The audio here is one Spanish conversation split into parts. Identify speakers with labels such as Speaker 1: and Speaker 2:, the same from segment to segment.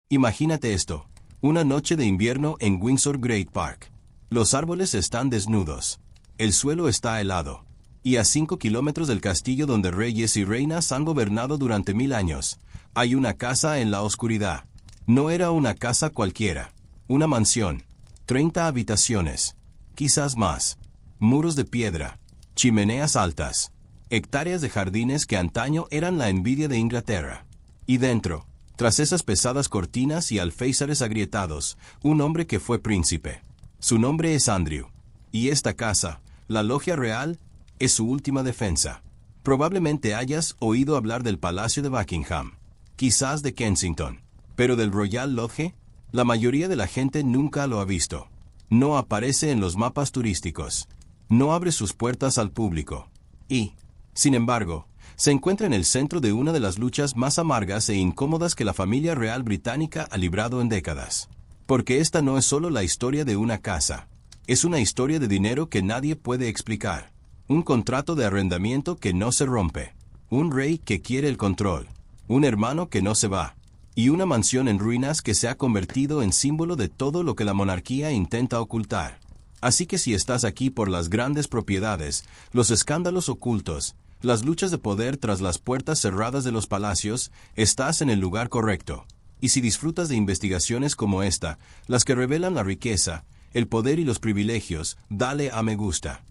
Speaker 1: Imagínate esto. Una noche de invierno en Windsor Great Park. Los árboles están desnudos. El suelo está helado. Y a 5 kilómetros del castillo donde reyes y reinas han gobernado durante 1000 años, hay una casa en la oscuridad. No era una casa cualquiera. Una mansión. 30 habitaciones. Quizás más. Muros de piedra. Chimeneas altas. Hectáreas de jardines que antaño eran la envidia de Inglaterra. Y dentro, tras esas pesadas cortinas y alféizares agrietados, un hombre que fue príncipe. Su nombre es Andrew. Y esta casa, la Logia Real, es su última defensa. Probablemente hayas oído hablar del Palacio de Buckingham, quizás de Kensington, pero del Royal Lodge, la mayoría de la gente nunca lo ha visto. No aparece en los mapas turísticos. No abre sus puertas al público. Y, sin embargo, se encuentra en el centro de una de las luchas más amargas e incómodas que la familia real británica ha librado en décadas. Porque esta no es solo la historia de una casa. Es una historia de dinero que nadie puede explicar. Un contrato de arrendamiento que no se rompe. Un rey que quiere el control. Un hermano que no se va. Y una mansión en ruinas que se ha convertido en símbolo de todo lo que la monarquía intenta ocultar. Así que si estás aquí por las grandes propiedades, los escándalos ocultos, las luchas de poder tras las puertas cerradas de los palacios, estás en el lugar correcto. Y si disfrutas de investigaciones como esta, las que revelan la riqueza, el poder y los privilegios, dale a me gusta.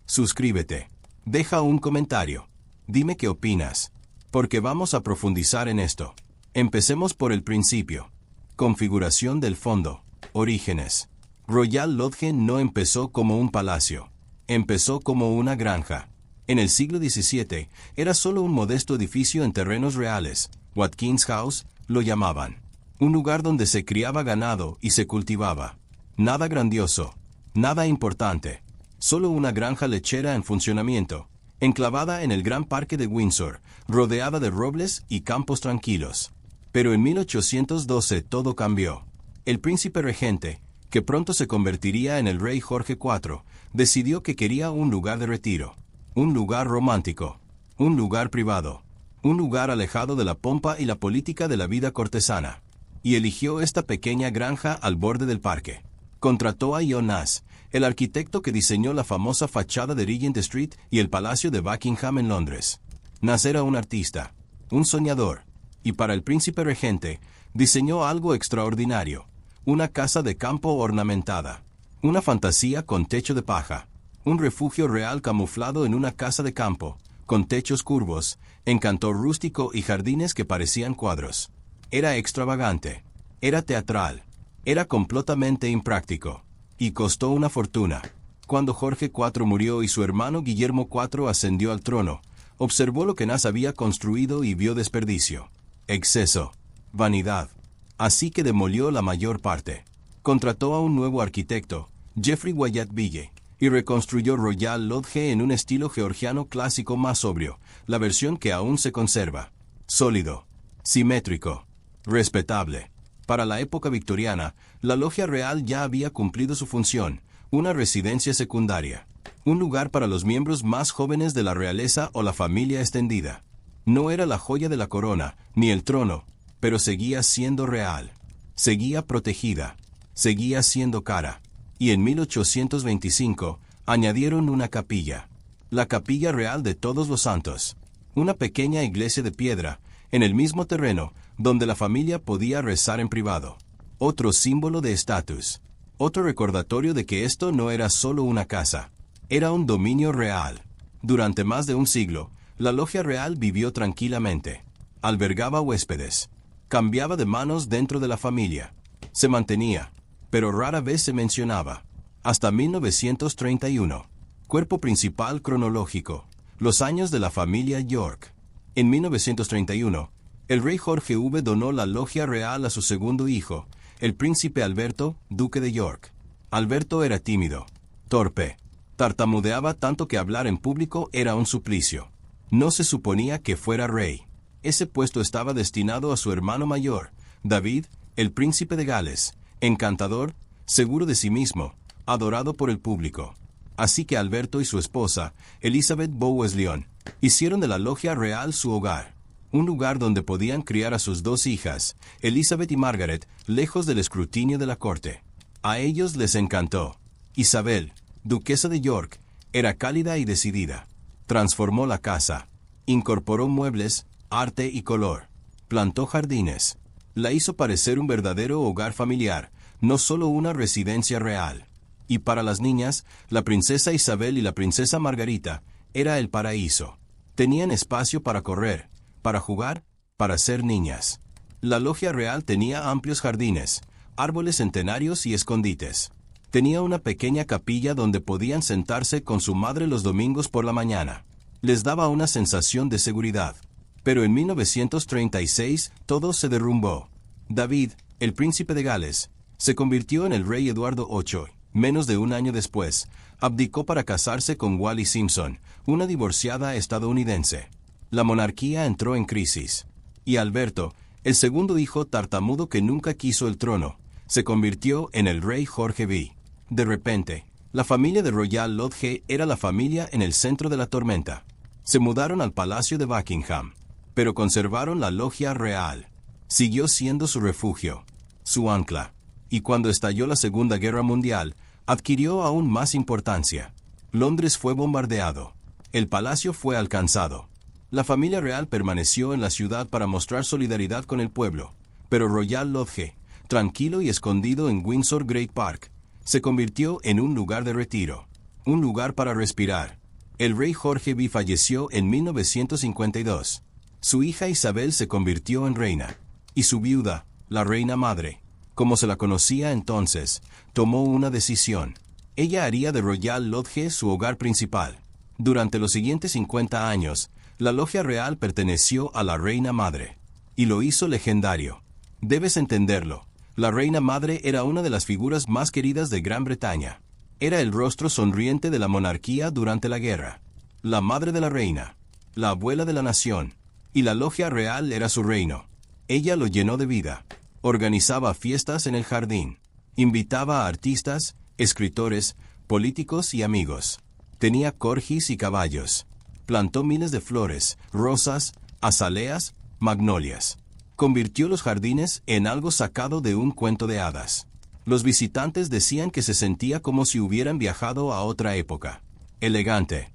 Speaker 1: Suscríbete. Deja un comentario. Dime qué opinas. Porque vamos a profundizar en esto. Empecemos por el principio. Configuración del fondo. Orígenes. Royal Lodge no empezó como un palacio. Empezó como una granja. En el siglo XVII, era solo un modesto edificio en terrenos reales. Watkins House, lo llamaban. Un lugar donde se criaba ganado y se cultivaba. Nada grandioso. Nada importante. Solo una granja lechera en funcionamiento, enclavada en el gran parque de Windsor, rodeada de robles y campos tranquilos. Pero en 1812 todo cambió. El príncipe regente, que pronto se convertiría en el rey Jorge IV, decidió que quería un lugar de retiro, un lugar romántico, un lugar privado, un lugar alejado de la pompa y la política de la vida cortesana. Y eligió esta pequeña granja al borde del parque. Contrató a John Nash, el arquitecto que diseñó la famosa fachada de Regent Street y el Palacio de Buckingham en Londres. Nash era un artista, un soñador, y para el príncipe regente, diseñó algo extraordinario, una casa de campo ornamentada, una fantasía con techo de paja, un refugio real camuflado en una casa de campo, con techos curvos, encanto rústico y jardines que parecían cuadros. Era extravagante, era teatral, era completamente impráctico. Y costó una fortuna. Cuando Jorge IV murió y su hermano Guillermo IV ascendió al trono, observó lo que Nash había construido y vio desperdicio, exceso, vanidad. Así que demolió la mayor parte. Contrató a un nuevo arquitecto, Geoffrey Wyatt Ville, y reconstruyó Royal Lodge en un estilo georgiano clásico más sobrio, la versión que aún se conserva. Sólido, simétrico, respetable. Para la época victoriana, la Logia Real ya había cumplido su función, una residencia secundaria, un lugar para los miembros más jóvenes de la realeza o la familia extendida. No era la joya de la corona, ni el trono, pero seguía siendo real, seguía protegida, seguía siendo cara. Y en 1825, añadieron una capilla, la Capilla Real de Todos los Santos, una pequeña iglesia de piedra, en el mismo terreno, donde la familia podía rezar en privado. Otro símbolo de estatus. Otro recordatorio de que esto no era solo una casa. Era un dominio real. Durante más de un siglo, la Logia Real vivió tranquilamente. Albergaba huéspedes. Cambiaba de manos dentro de la familia. Se mantenía, pero rara vez se mencionaba. Hasta 1931. Cuerpo principal cronológico. Los años de la familia York. En 1931, el rey Jorge V donó la Logia Real a su segundo hijo, el príncipe Alberto, duque de York. Alberto era tímido, torpe, tartamudeaba tanto que hablar en público era un suplicio. No se suponía que fuera rey. Ese puesto estaba destinado a su hermano mayor, David, el príncipe de Gales, encantador, seguro de sí mismo, adorado por el público. Así que Alberto y su esposa, Elizabeth Bowes-Lyon, hicieron de la Logia Real su hogar. un lugar donde podían criar a sus dos hijas, Elizabeth y Margaret, lejos del escrutinio de la corte. A ellos les encantó. Isabel, duquesa de York, era cálida y decidida. Transformó la casa, incorporó muebles, arte y color, plantó jardines. La hizo parecer un verdadero hogar familiar, no solo una residencia real. Y para las niñas, la princesa Isabel y la princesa Margarita, era el paraíso. Tenían espacio para correr, para jugar, para ser niñas. La logia real tenía amplios jardines, árboles centenarios y escondites. Tenía una pequeña capilla donde podían sentarse con su madre los domingos por la mañana. Les daba una sensación de seguridad. Pero en 1936 todo se derrumbó. David, el príncipe de Gales, se convirtió en el rey Eduardo VIII. Menos de un año después, abdicó para casarse con Wallis Simpson, una divorciada estadounidense. La monarquía entró en crisis. Y Alberto, el segundo hijo tartamudo que nunca quiso el trono, se convirtió en el rey Jorge V. De repente, la familia de Royal Lodge era la familia en el centro de la tormenta. Se mudaron al Palacio de Buckingham, pero conservaron la logia real. Siguió siendo su refugio, su ancla. Y cuando estalló la Segunda Guerra Mundial, adquirió aún más importancia. Londres fue bombardeado. El palacio fue alcanzado. La familia real permaneció en la ciudad para mostrar solidaridad con el pueblo, pero Royal Lodge, tranquilo y escondido en Windsor Great Park, se convirtió en un lugar de retiro, un lugar para respirar. El rey Jorge V falleció en 1952. Su hija Isabel se convirtió en reina, y su viuda, la reina madre, como se la conocía entonces, tomó una decisión. Ella haría de Royal Lodge su hogar principal. Durante los siguientes 50 años, la logia real perteneció a la reina madre, y lo hizo legendario. Debes entenderlo. La reina madre era una de las figuras más queridas de Gran Bretaña. Era el rostro sonriente de la monarquía durante la guerra. La madre de la reina, la abuela de la nación, y la logia real era su reino. Ella lo llenó de vida. Organizaba fiestas en el jardín. Invitaba a artistas, escritores, políticos y amigos. Tenía corgis y caballos. Plantó miles de flores, rosas, azaleas, magnolias. Convirtió los jardines en algo sacado de un cuento de hadas. Los visitantes decían que se sentía como si hubieran viajado a otra época. Elegante,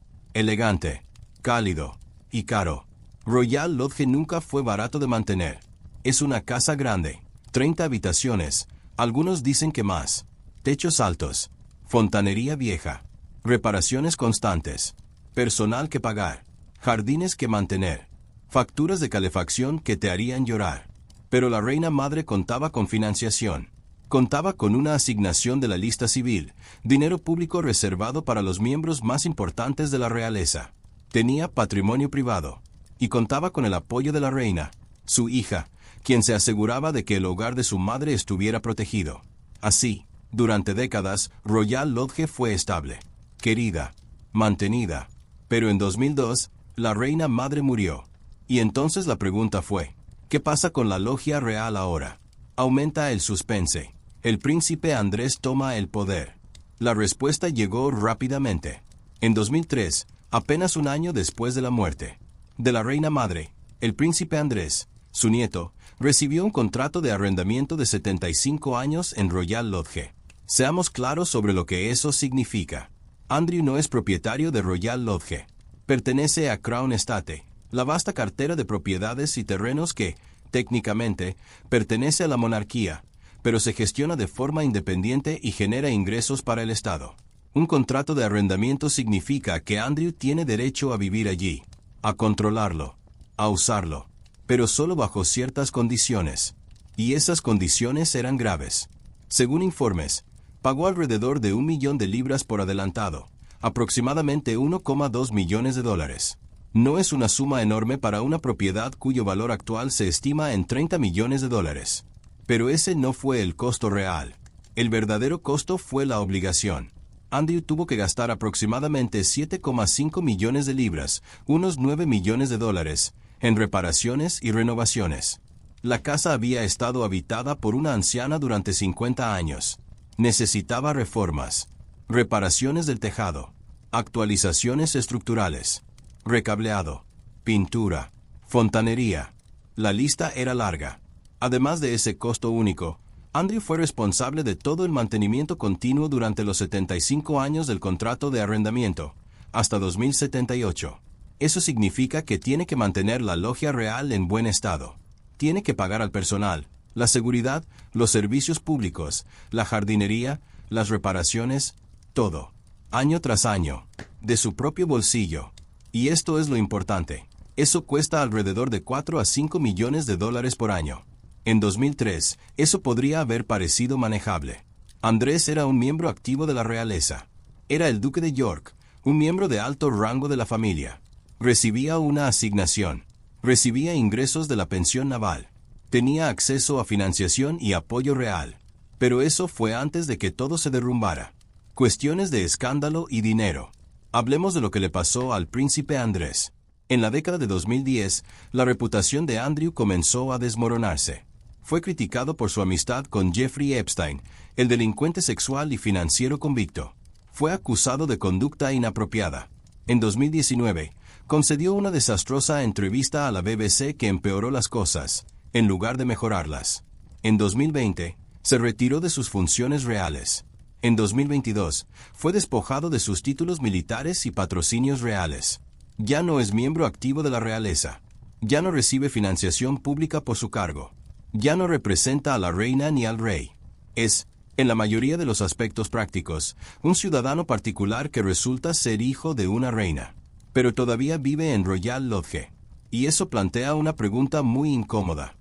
Speaker 1: cálido y caro. Royal Lodge nunca fue barato de mantener. Es una casa grande, 30 habitaciones, algunos dicen que más, techos altos, fontanería vieja, reparaciones constantes, personal que pagar, jardines que mantener, facturas de calefacción que te harían llorar. Pero la reina madre contaba con financiación. Contaba con una asignación de la lista civil, dinero público reservado para los miembros más importantes de la realeza. Tenía patrimonio privado, y contaba con el apoyo de la reina, su hija, quien se aseguraba de que el hogar de su madre estuviera protegido. Así, durante décadas, Royal Lodge fue estable, querida, mantenida. Pero en 2002, la reina madre murió. Y entonces la pregunta fue, ¿qué pasa con la logia real ahora? Aumenta el suspense. El príncipe Andrés toma el poder. La respuesta llegó rápidamente. En 2003, apenas un año después de la muerte de la reina madre, el príncipe Andrés, su nieto, recibió un contrato de arrendamiento de 75 años en Royal Lodge. Seamos claros sobre lo que eso significa. Andrew no es propietario de Royal Lodge. Pertenece a Crown Estate, la vasta cartera de propiedades y terrenos que, técnicamente, pertenece a la monarquía, pero se gestiona de forma independiente y genera ingresos para el Estado. Un contrato de arrendamiento significa que Andrew tiene derecho a vivir allí, a controlarlo, a usarlo, pero solo bajo ciertas condiciones. Y esas condiciones eran graves. Según informes, pagó alrededor de 1 millón de libras por adelantado, aproximadamente 1,2 millones de dólares. No es una suma enorme para una propiedad cuyo valor actual se estima en 30 millones de dólares. Pero ese no fue el costo real. El verdadero costo fue la obligación. Andrew tuvo que gastar aproximadamente 7,5 millones de libras, unos 9 millones de dólares, en reparaciones y renovaciones. La casa había estado habitada por una anciana durante 50 años. Necesitaba reformas, reparaciones del tejado, actualizaciones estructurales, recableado, pintura, fontanería. La lista era larga. Además de ese costo único, Andrew fue responsable de todo el mantenimiento continuo durante los 75 años del contrato de arrendamiento, hasta 2078. Eso significa que tiene que mantener la logia real en buen estado. Tiene que pagar al personal, la seguridad, los servicios públicos, la jardinería, las reparaciones, todo, año tras año, de su propio bolsillo. Y esto es lo importante. Eso cuesta alrededor de 4 a 5 millones de dólares por año. En 2003, eso podría haber parecido manejable. Andrés era un miembro activo de la realeza. Era el duque de York, un miembro de alto rango de la familia. Recibía una asignación. Recibía ingresos de la pensión naval. Tenía acceso a financiación y apoyo real. Pero eso fue antes de que todo se derrumbara. Cuestiones de escándalo y dinero. Hablemos de lo que le pasó al príncipe Andrés. En la década de 2010, la reputación de Andrew comenzó a desmoronarse. Fue criticado por su amistad con Jeffrey Epstein, el delincuente sexual y financiero convicto. Fue acusado de conducta inapropiada. En 2019, concedió una desastrosa entrevista a la BBC que empeoró las cosas, en lugar de mejorarlas. En 2020, se retiró de sus funciones reales. En 2022, fue despojado de sus títulos militares y patrocinios reales. Ya no es miembro activo de la realeza. Ya no recibe financiación pública por su cargo. Ya no representa a la reina ni al rey. Es, en la mayoría de los aspectos prácticos, un ciudadano particular que resulta ser hijo de una reina. Pero todavía vive en Royal Lodge. Y eso plantea una pregunta muy incómoda.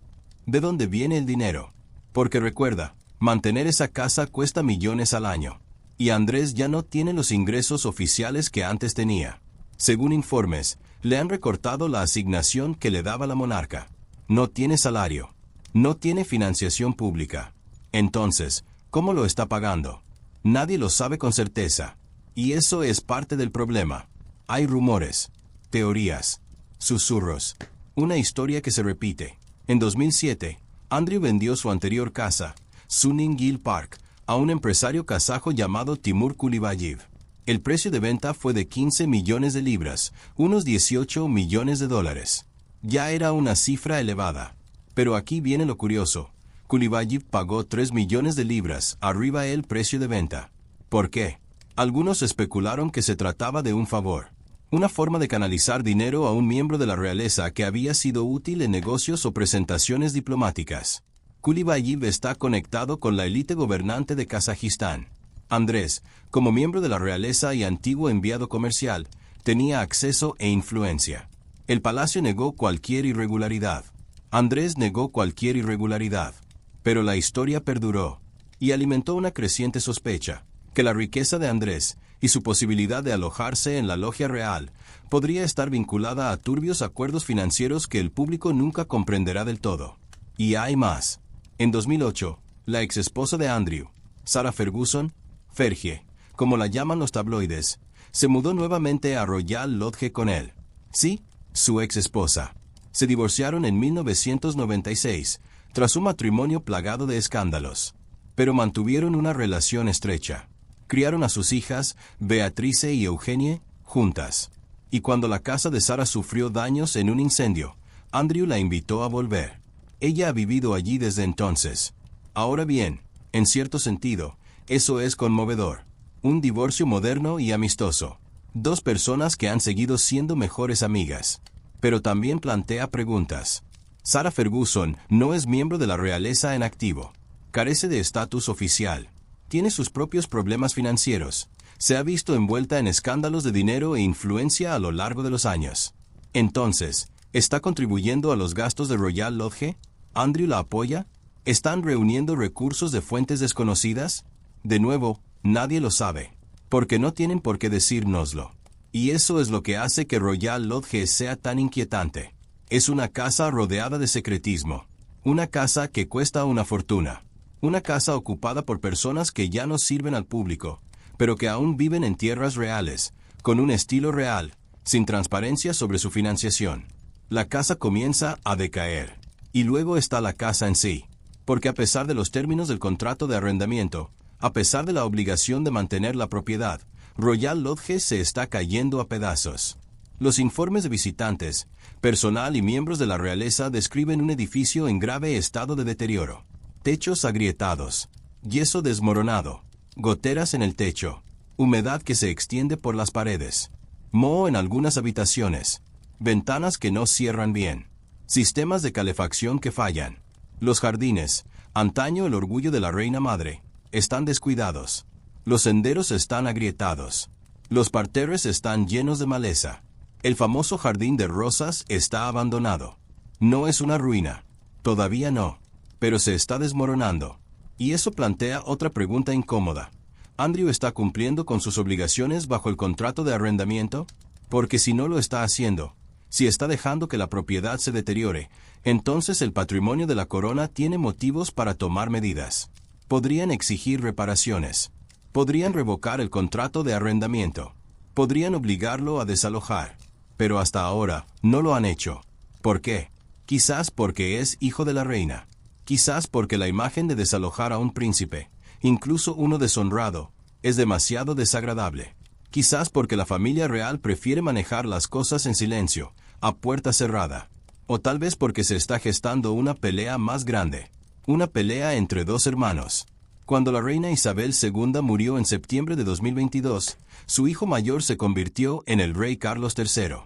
Speaker 1: ¿De dónde viene el dinero? Porque recuerda, mantener esa casa cuesta millones al año. Y Andrés ya no tiene los ingresos oficiales que antes tenía. Según informes, le han recortado la asignación que le daba la monarca. No tiene salario. No tiene financiación pública. Entonces, ¿cómo lo está pagando? Nadie lo sabe con certeza. Y eso es parte del problema. Hay rumores, teorías, susurros, una historia que se repite. En 2007, Andrew vendió su anterior casa, Suning Hill Park, a un empresario kazajo llamado Timur Kulibayev. El precio de venta fue de 15 millones de libras, unos 18 millones de dólares. Ya era una cifra elevada. Pero aquí viene lo curioso. Kulibayev pagó 3 millones de libras, arriba el precio de venta. ¿Por qué? Algunos especularon que se trataba de un favor. Una forma de canalizar dinero a un miembro de la realeza que había sido útil en negocios o presentaciones diplomáticas. Kulibayev está conectado con la élite gobernante de Kazajistán. Andrés, como miembro de la realeza y antiguo enviado comercial, tenía acceso e influencia. El palacio negó cualquier irregularidad. Andrés negó cualquier irregularidad. Pero la historia perduró y alimentó una creciente sospecha que la riqueza de Andrés y su posibilidad de alojarse en la logia real podría estar vinculada a turbios acuerdos financieros que el público nunca comprenderá del todo. Y hay más. En 2008, la exesposa de Andrew, Sarah Ferguson, Fergie, como la llaman los tabloides, se mudó nuevamente a Royal Lodge con él. Sí, su exesposa. Se divorciaron en 1996, tras un matrimonio plagado de escándalos. Pero mantuvieron una relación estrecha. Criaron a sus hijas, Beatrice y Eugenie, juntas. Y cuando la casa de Sarah sufrió daños en un incendio, Andrew la invitó a volver. Ella ha vivido allí desde entonces. Ahora bien, en cierto sentido, eso es conmovedor. Un divorcio moderno y amistoso. Dos personas que han seguido siendo mejores amigas. Pero también plantea preguntas. Sarah Ferguson no es miembro de la realeza en activo. Carece de estatus oficial. Tiene sus propios problemas financieros. Se ha visto envuelta en escándalos de dinero e influencia a lo largo de los años. Entonces, ¿está contribuyendo a los gastos de Royal Lodge? ¿Andrew la apoya? ¿Están reuniendo recursos de fuentes desconocidas? De nuevo, nadie lo sabe. Porque no tienen por qué decírnoslo. Y eso es lo que hace que Royal Lodge sea tan inquietante. Es una casa rodeada de secretismo. Una casa que cuesta una fortuna. Una casa ocupada por personas que ya no sirven al público, pero que aún viven en tierras reales, con un estilo real, sin transparencia sobre su financiación. La casa comienza a decaer. Y luego está la casa en sí. Porque a pesar de los términos del contrato de arrendamiento, a pesar de la obligación de mantener la propiedad, Royal Lodge se está cayendo a pedazos. Los informes de visitantes, personal y miembros de la realeza describen un edificio en grave estado de deterioro. Techos agrietados, yeso desmoronado, goteras en el techo, humedad que se extiende por las paredes, moho en algunas habitaciones, ventanas que no cierran bien, sistemas de calefacción que fallan. Los jardines, antaño el orgullo de la reina madre, están descuidados. Los senderos están agrietados. Los parterres están llenos de maleza. El famoso jardín de rosas está abandonado. No es una ruina. Todavía no. Pero se está desmoronando. Y eso plantea otra pregunta incómoda. ¿Andrew está cumpliendo con sus obligaciones bajo el contrato de arrendamiento? Porque si no lo está haciendo, si está dejando que la propiedad se deteriore, entonces el patrimonio de la corona tiene motivos para tomar medidas. Podrían exigir reparaciones. Podrían revocar el contrato de arrendamiento. Podrían obligarlo a desalojar. Pero hasta ahora no lo han hecho. ¿Por qué? Quizás porque es hijo de la reina. Quizás porque la imagen de desalojar a un príncipe, incluso uno deshonrado, es demasiado desagradable. Quizás porque la familia real prefiere manejar las cosas en silencio, a puerta cerrada. O tal vez porque se está gestando una pelea más grande. Una pelea entre dos hermanos. Cuando la reina Isabel II murió en septiembre de 2022, su hijo mayor se convirtió en el rey Carlos III.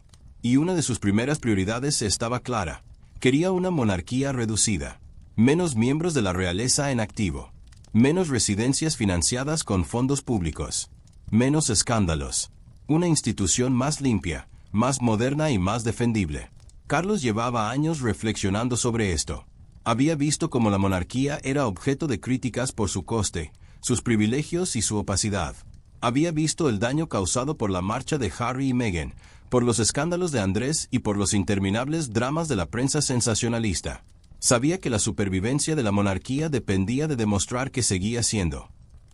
Speaker 1: Y una de sus primeras prioridades estaba clara. Quería una monarquía reducida. Menos miembros de la realeza en activo. Menos residencias financiadas con fondos públicos. Menos escándalos. Una institución más limpia, más moderna y más defendible. Carlos llevaba años reflexionando sobre esto. Había visto cómo la monarquía era objeto de críticas por su coste, sus privilegios y su opacidad. Había visto el daño causado por la marcha de Harry y Meghan, por los escándalos de Andrés y por los interminables dramas de la prensa sensacionalista. Sabía que la supervivencia de la monarquía dependía de demostrar que seguía siendo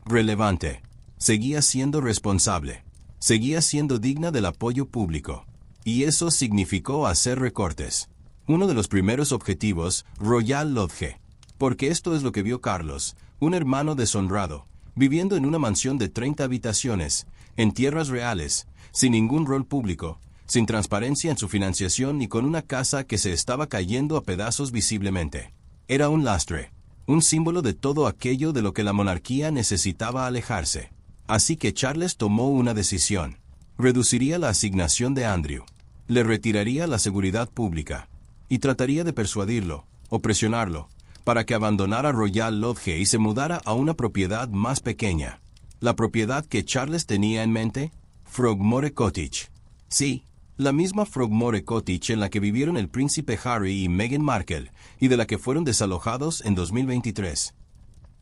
Speaker 1: relevante, seguía siendo responsable, seguía siendo digna del apoyo público. Y eso significó hacer recortes. Uno de los primeros objetivos, Royal Lodge. Porque esto es lo que vio Carlos, un hermano deshonrado, viviendo en una mansión de 30 habitaciones, en tierras reales, sin ningún rol público, sin transparencia en su financiación y con una casa que se estaba cayendo a pedazos visiblemente. Era un lastre, un símbolo de todo aquello de lo que la monarquía necesitaba alejarse. Así que Charles tomó una decisión. Reduciría la asignación de Andrew. Le retiraría la seguridad pública. Y trataría de persuadirlo, o presionarlo, para que abandonara Royal Lodge y se mudara a una propiedad más pequeña. La propiedad que Charles tenía en mente, Frogmore Cottage. Sí, la misma Frogmore Cottage en la que vivieron el príncipe Harry y Meghan Markle, y de la que fueron desalojados en 2023.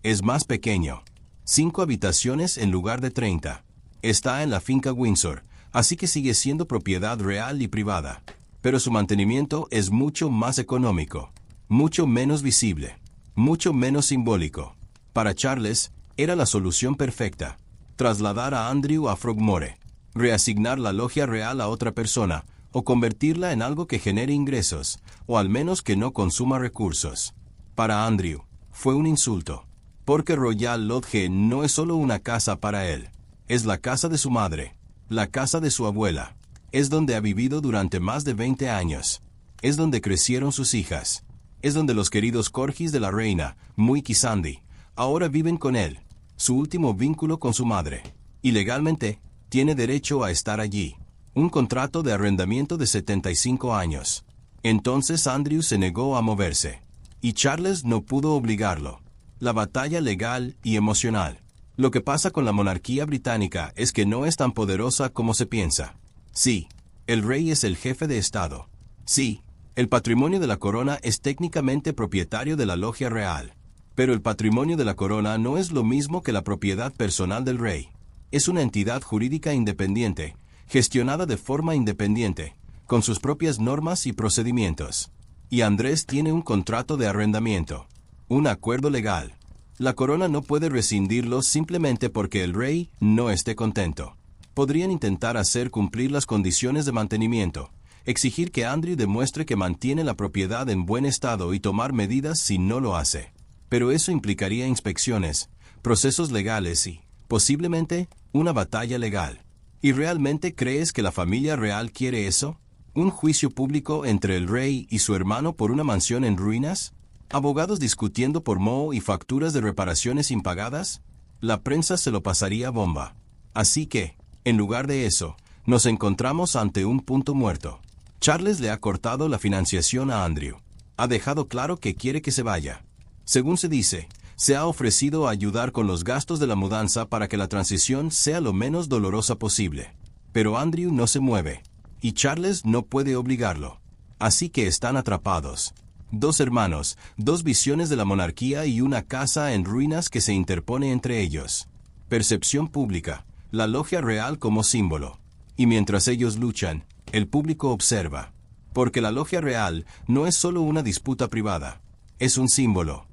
Speaker 1: Es más pequeño. 5 habitaciones en lugar de 30. Está en la finca Windsor, así que sigue siendo propiedad real y privada. Pero su mantenimiento es mucho más económico, mucho menos visible, mucho menos simbólico. Para Charles, era la solución perfecta. Trasladar a Andrew a Frogmore, reasignar la logia real a otra persona, o convertirla en algo que genere ingresos, o al menos que no consuma recursos. Para Andrew, fue un insulto. Porque Royal Lodge no es solo una casa para él. Es la casa de su madre, la casa de su abuela. Es donde ha vivido durante más de 20 años. Es donde crecieron sus hijas. Es donde los queridos corgis de la reina, Muik y Sandy, ahora viven con él, su último vínculo con su madre. Y legalmente, tiene derecho a estar allí. Un contrato de arrendamiento de 75 años. Entonces Andrew se negó a moverse. Y Charles no pudo obligarlo. La batalla legal y emocional. Lo que pasa con la monarquía británica es que no es tan poderosa como se piensa. Sí, el rey es el jefe de Estado. Sí, el patrimonio de la corona es técnicamente propietario de la logia real. Pero el patrimonio de la corona no es lo mismo que la propiedad personal del rey. Es una entidad jurídica independiente, gestionada de forma independiente, con sus propias normas y procedimientos. Y Andrés tiene un contrato de arrendamiento, un acuerdo legal. La corona no puede rescindirlo simplemente porque el rey no esté contento. Podrían intentar hacer cumplir las condiciones de mantenimiento, exigir que Andrew demuestre que mantiene la propiedad en buen estado y tomar medidas si no lo hace. Pero eso implicaría inspecciones, procesos legales y, posiblemente, una batalla legal. ¿Y realmente crees que la familia real quiere eso? ¿Un juicio público entre el rey y su hermano por una mansión en ruinas? ¿Abogados discutiendo por moho y facturas de reparaciones impagadas? La prensa se lo pasaría bomba. Así que, en lugar de eso, nos encontramos ante un punto muerto. Charles le ha cortado la financiación a Andrew. Ha dejado claro que quiere que se vaya. Según se dice, se ha ofrecido a ayudar con los gastos de la mudanza para que la transición sea lo menos dolorosa posible. Pero Andrew no se mueve, y Charles no puede obligarlo. Así que están atrapados. Dos hermanos, dos visiones de la monarquía y una casa en ruinas que se interpone entre ellos. Percepción pública, la logia real como símbolo. Y mientras ellos luchan, el público observa. Porque la logia real no es solo una disputa privada. Es un símbolo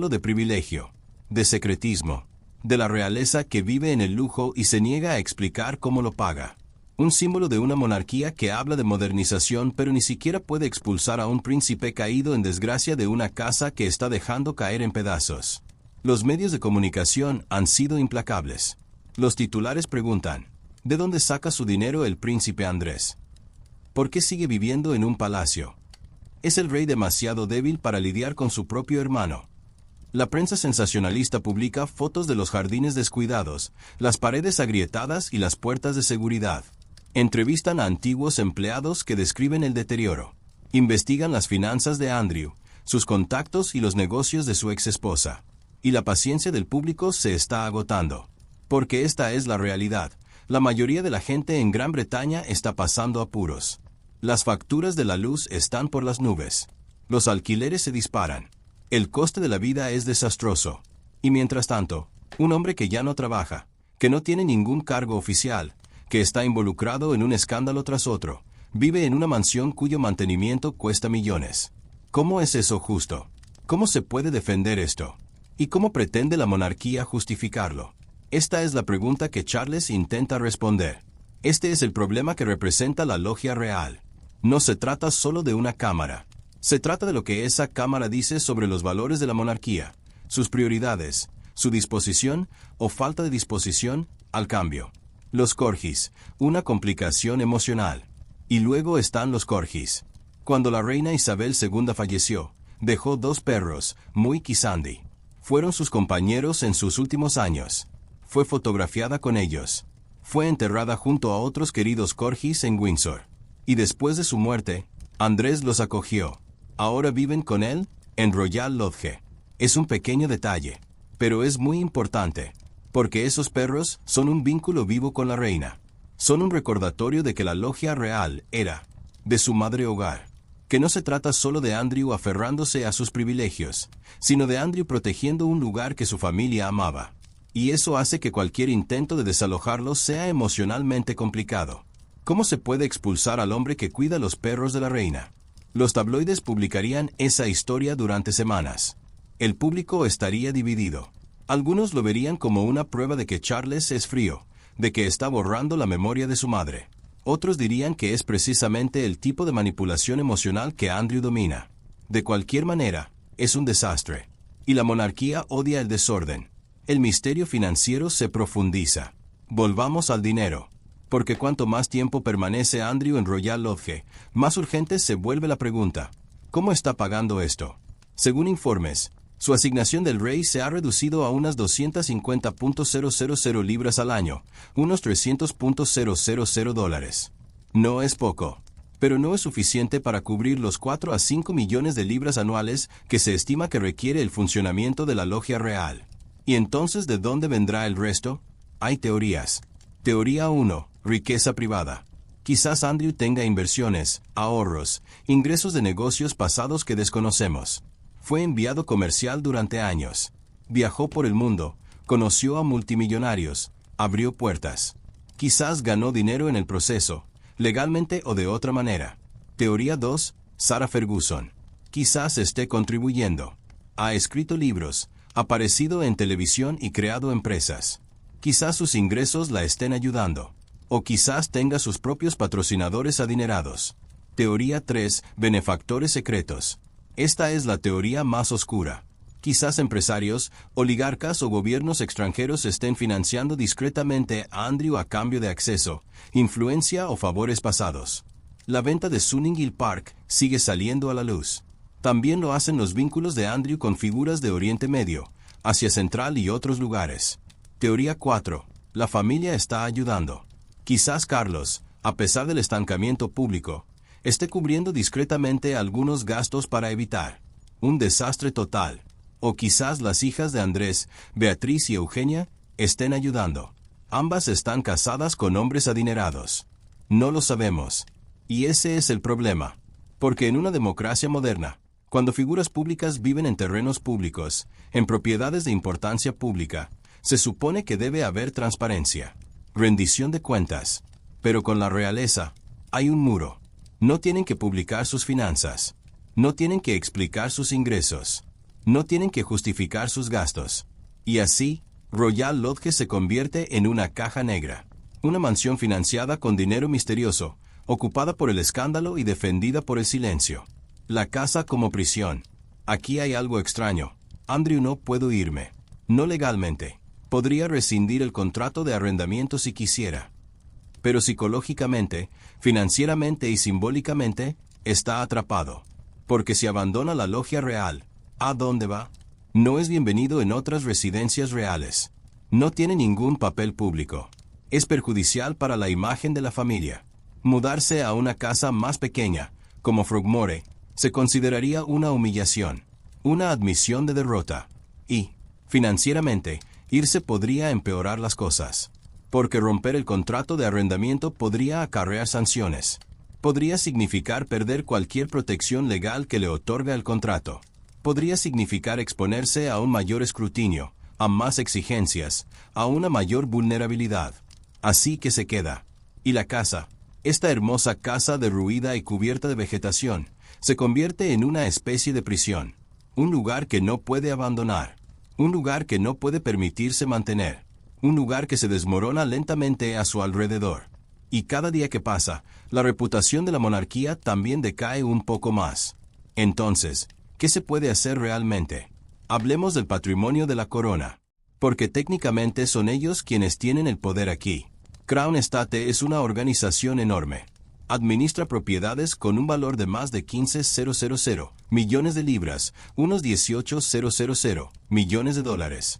Speaker 1: de privilegio, de secretismo, de la realeza que vive en el lujo y se niega a explicar cómo lo paga. Un símbolo de una monarquía que habla de modernización pero ni siquiera puede expulsar a un príncipe caído en desgracia de una casa que está dejando caer en pedazos. Los medios de comunicación han sido implacables. Los titulares preguntan, ¿de dónde saca su dinero el príncipe Andrés? ¿Por qué sigue viviendo en un palacio? ¿Es el rey demasiado débil para lidiar con su propio hermano? La prensa sensacionalista publica fotos de los jardines descuidados, las paredes agrietadas y las puertas de seguridad. Entrevistan a antiguos empleados que describen el deterioro. Investigan las finanzas de Andrew, sus contactos y los negocios de su exesposa. Y la paciencia del público se está agotando. Porque esta es la realidad. La mayoría de la gente en Gran Bretaña está pasando apuros. Las facturas de la luz están por las nubes. Los alquileres se disparan. El coste de la vida es desastroso. Y mientras tanto, un hombre que ya no trabaja, que no tiene ningún cargo oficial, que está involucrado en un escándalo tras otro, vive en una mansión cuyo mantenimiento cuesta millones. ¿Cómo es eso justo? ¿Cómo se puede defender esto? ¿Y cómo pretende la monarquía justificarlo? Esta es la pregunta que Charles intenta responder. Este es el problema que representa la logia real. No se trata solo de una cámara. Se trata de lo que esa cámara dice sobre los valores de la monarquía, sus prioridades, su disposición o falta de disposición al cambio. Los corgis, una complicación emocional. Y luego están los corgis. Cuando la reina Isabel II falleció, dejó dos perros, Muik y Sandy. Fueron sus compañeros en sus últimos años. Fue fotografiada con ellos. Fue enterrada junto a otros queridos corgis en Windsor. Y después de su muerte, Andrés los acogió. Ahora viven con él en Royal Lodge. Es un pequeño detalle, pero es muy importante, porque esos perros son un vínculo vivo con la reina. Son un recordatorio de que la logia real era de su madre hogar. Que no se trata solo de Andrew aferrándose a sus privilegios, sino de Andrew protegiendo un lugar que su familia amaba. Y eso hace que cualquier intento de desalojarlo sea emocionalmente complicado. ¿Cómo se puede expulsar al hombre que cuida los perros de la reina? Los tabloides publicarían esa historia durante semanas. El público estaría dividido. Algunos lo verían como una prueba de que Charles es frío, de que está borrando la memoria de su madre. Otros dirían que es precisamente el tipo de manipulación emocional que Andrew domina. De cualquier manera, es un desastre. Y la monarquía odia el desorden. El misterio financiero se profundiza. Volvamos al dinero. Porque cuanto más tiempo permanece Andrew en Royal Lodge, más urgente se vuelve la pregunta. ¿Cómo está pagando esto? Según informes, su asignación del rey se ha reducido a unas 250.000 libras al año, unos 300.000 dólares. No es poco, pero no es suficiente para cubrir los 4 a 5 millones de libras anuales que se estima que requiere el funcionamiento de la logia real. ¿Y entonces de dónde vendrá el resto? Hay teorías. Teoría 1. Riqueza privada. Quizás Andrew tenga inversiones, ahorros, ingresos de negocios pasados que desconocemos. Fue enviado comercial durante años. Viajó por el mundo, conoció a multimillonarios, abrió puertas. Quizás ganó dinero en el proceso, legalmente o de otra manera. Teoría 2. Sarah Ferguson. Quizás esté contribuyendo. Ha escrito libros, aparecido en televisión y creado empresas. Quizás sus ingresos la estén ayudando. O quizás tenga sus propios patrocinadores adinerados. Teoría 3. Benefactores secretos. Esta es la teoría más oscura. Quizás empresarios, oligarcas o gobiernos extranjeros estén financiando discretamente a Andrew a cambio de acceso, influencia o favores pasados. La venta de Sunninghill Park sigue saliendo a la luz. También lo hacen los vínculos de Andrew con figuras de Oriente Medio, Asia Central y otros lugares. Teoría 4. La familia está ayudando. Quizás Carlos, a pesar del estancamiento público, esté cubriendo discretamente algunos gastos para evitar un desastre total. O quizás las hijas de Andrés, Beatriz y Eugenia, estén ayudando. Ambas están casadas con hombres adinerados. No lo sabemos. Y ese es el problema. Porque en una democracia moderna, cuando figuras públicas viven en terrenos públicos, en propiedades de importancia pública, se supone que debe haber transparencia, rendición de cuentas. Pero con la realeza, hay un muro. No tienen que publicar sus finanzas. No tienen que explicar sus ingresos. No tienen que justificar sus gastos. Y así, Royal Lodge se convierte en una caja negra. Una mansión financiada con dinero misterioso, ocupada por el escándalo y defendida por el silencio. La casa como prisión. Aquí hay algo extraño. Andrew, no puedo irme. No legalmente. Podría rescindir el contrato de arrendamiento si quisiera. Pero psicológicamente, financieramente y simbólicamente, está atrapado. Porque si abandona la logia real, ¿a dónde va? No es bienvenido en otras residencias reales. No tiene ningún papel público. Es perjudicial para la imagen de la familia. Mudarse a una casa más pequeña, como Frogmore, se consideraría una humillación, una admisión de derrota. Y, financieramente, irse podría empeorar las cosas. Porque romper el contrato de arrendamiento podría acarrear sanciones. Podría significar perder cualquier protección legal que le otorga el contrato. Podría significar exponerse a un mayor escrutinio, a más exigencias, a una mayor vulnerabilidad. Así que se queda. Y la casa, esta hermosa casa derruida y cubierta de vegetación, se convierte en una especie de prisión. Un lugar que no puede abandonar. Un lugar que no puede permitirse mantener. Un lugar que se desmorona lentamente a su alrededor. Y cada día que pasa, la reputación de la monarquía también decae un poco más. Entonces, ¿qué se puede hacer realmente? Hablemos del patrimonio de la corona. Porque técnicamente son ellos quienes tienen el poder aquí. Crown Estate es una organización enorme. Administra propiedades con un valor de más de 15.000 millones de libras, unos 18.000 millones de dólares.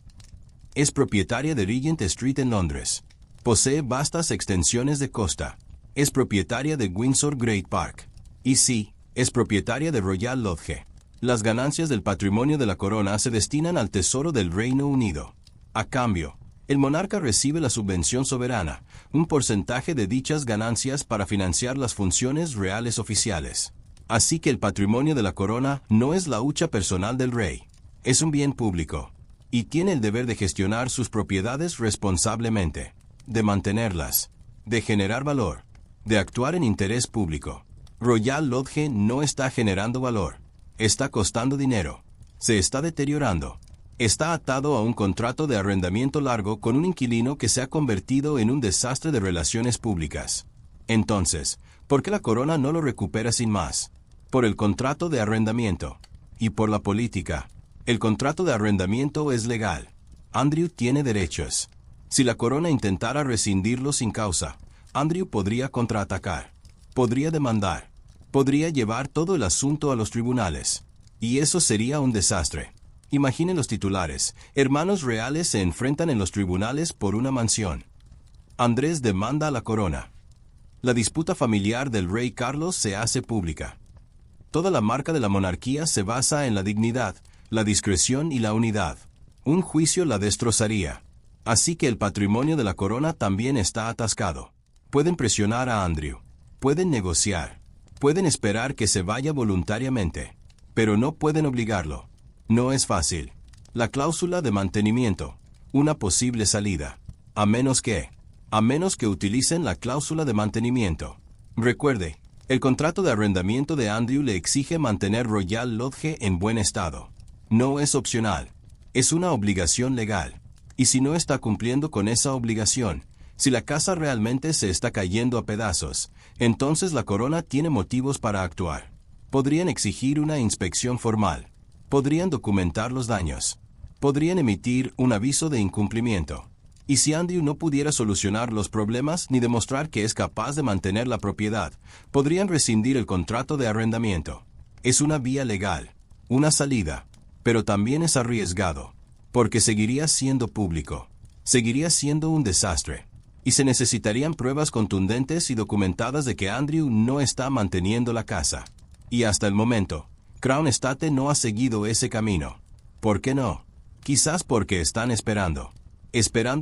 Speaker 1: Es propietaria de Regent Street en Londres. Posee vastas extensiones de costa. Es propietaria de Windsor Great Park. Y sí, es propietaria de Royal Lodge. Las ganancias del patrimonio de la corona se destinan al Tesoro del Reino Unido. A cambio, el monarca recibe la subvención soberana, un porcentaje de dichas ganancias para financiar las funciones reales oficiales. Así que el patrimonio de la corona no es la hucha personal del rey. Es un bien público. Y tiene el deber de gestionar sus propiedades responsablemente, de mantenerlas, de generar valor, de actuar en interés público. Royal Lodge no está generando valor. Está costando dinero. Se está deteriorando. Está atado a un contrato de arrendamiento largo con un inquilino que se ha convertido en un desastre de relaciones públicas. Entonces, ¿por qué la corona no lo recupera sin más? Por el contrato de arrendamiento. Y por la política. El contrato de arrendamiento es legal. Andrew tiene derechos. Si la corona intentara rescindirlo sin causa, Andrew podría contraatacar. Podría demandar. Podría llevar todo el asunto a los tribunales. Y eso sería un desastre. Imaginen los titulares. Hermanos reales se enfrentan en los tribunales por una mansión. Andrés demanda a la corona. La disputa familiar del rey Carlos se hace pública. Toda la marca de la monarquía se basa en la dignidad, la discreción y la unidad. Un juicio la destrozaría. Así que el patrimonio de la corona también está atascado. Pueden presionar a Andrew. Pueden negociar. Pueden esperar que se vaya voluntariamente. Pero no pueden obligarlo. No es fácil. La cláusula de mantenimiento. Una posible salida. A menos que utilicen la cláusula de mantenimiento. Recuerde, el contrato de arrendamiento de Andrew le exige mantener Royal Lodge en buen estado. No es opcional. Es una obligación legal. Y si no está cumpliendo con esa obligación, si la casa realmente se está cayendo a pedazos, entonces la corona tiene motivos para actuar. Podrían exigir una inspección formal. Podrían documentar los daños. Podrían emitir un aviso de incumplimiento. Y si Andrew no pudiera solucionar los problemas ni demostrar que es capaz de mantener la propiedad, podrían rescindir el contrato de arrendamiento. Es una vía legal, una salida, pero también es arriesgado, porque seguiría siendo público, seguiría siendo un desastre, y se necesitarían pruebas contundentes y documentadas de que Andrew no está manteniendo la casa. Y hasta el momento, Crown Estate no ha seguido ese camino. ¿Por qué no? Quizás porque están esperando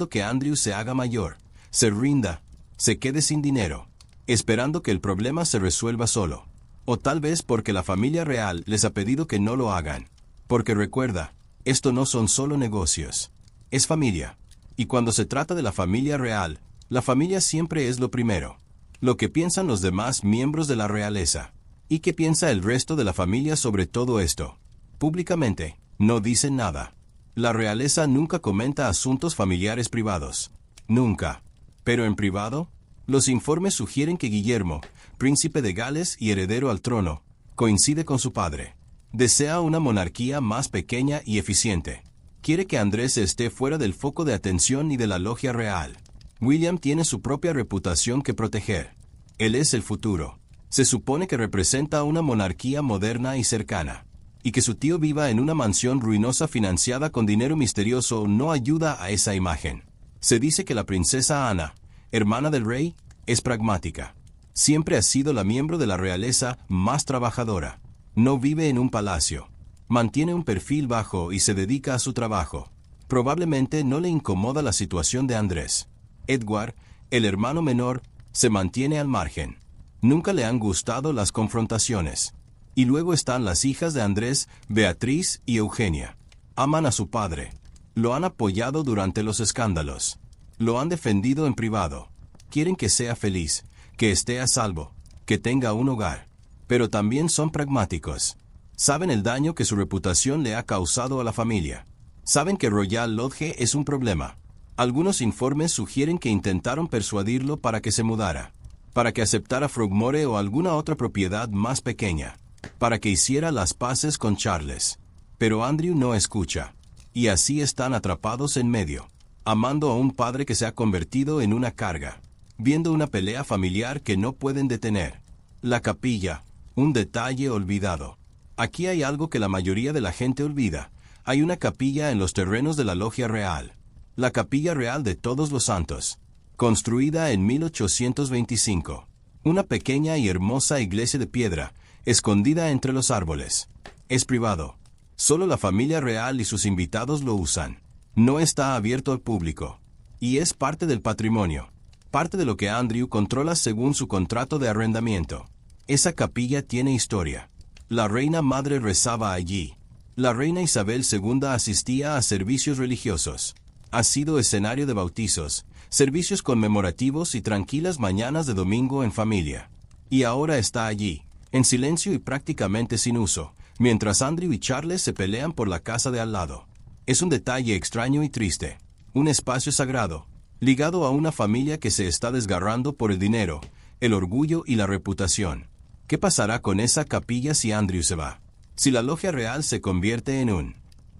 Speaker 1: que Andrew se haga mayor, se rinda, se quede sin dinero, esperando que el problema se resuelva solo. O tal vez porque la familia real les ha pedido que no lo hagan. Porque recuerda, esto no son solo negocios. Es familia. Y cuando se trata de la familia real, la familia siempre es lo primero. Lo que piensan los demás miembros de la realeza. ¿Y qué piensa el resto de la familia sobre todo esto? Públicamente, no dicen nada. La realeza nunca comenta asuntos familiares privados. Nunca. Pero en privado, los informes sugieren que Guillermo, príncipe de Gales y heredero al trono, coincide con su padre. Desea una monarquía más pequeña y eficiente. Quiere que Andrés esté fuera del foco de atención y de la logia real. William tiene su propia reputación que proteger. Él es el futuro. Se supone que representa una monarquía moderna y cercana. Y que su tío viva en una mansión ruinosa financiada con dinero misterioso no ayuda a esa imagen. Se dice que la princesa Ana, hermana del rey, es pragmática. Siempre ha sido la miembro de la realeza más trabajadora. No vive en un palacio. Mantiene un perfil bajo y se dedica a su trabajo. Probablemente no le incomoda la situación de Andrés. Edward, el hermano menor, se mantiene al margen. Nunca le han gustado las confrontaciones. Y luego están las hijas de Andrés, Beatriz y Eugenia. Aman a su padre. Lo han apoyado durante los escándalos. Lo han defendido en privado. Quieren que sea feliz, que esté a salvo, que tenga un hogar. Pero también son pragmáticos. Saben el daño que su reputación le ha causado a la familia. Saben que Royal Lodge es un problema. Algunos informes sugieren que intentaron persuadirlo para que se mudara, para que aceptara Frogmore o alguna otra propiedad más pequeña, para que hiciera las paces con Charles. Pero Andrew no escucha. Y así están atrapados en medio, amando a un padre que se ha convertido en una carga, viendo una pelea familiar que no pueden detener. La capilla, un detalle olvidado. Aquí hay algo que la mayoría de la gente olvida. Hay una capilla en los terrenos de la Logia Real. La Capilla Real de Todos los Santos, construida en 1825. Una pequeña y hermosa iglesia de piedra, escondida entre los árboles. Es privado. Solo la familia real y sus invitados lo usan. No está abierto al público. Y es parte del patrimonio. Parte de lo que Andrew controla según su contrato de arrendamiento. Esa capilla tiene historia. La reina madre rezaba allí. La reina Isabel II asistía a servicios religiosos. Ha sido escenario de bautizos, servicios conmemorativos y tranquilas mañanas de domingo en familia. Y ahora está allí, en silencio y prácticamente sin uso, mientras Andrew y Charles se pelean por la casa de al lado. Es un detalle extraño y triste. Un espacio sagrado, ligado a una familia que se está desgarrando por el dinero, el orgullo y la reputación. ¿Qué pasará con esa capilla si Andrew se va? Si la logia real se convierte en un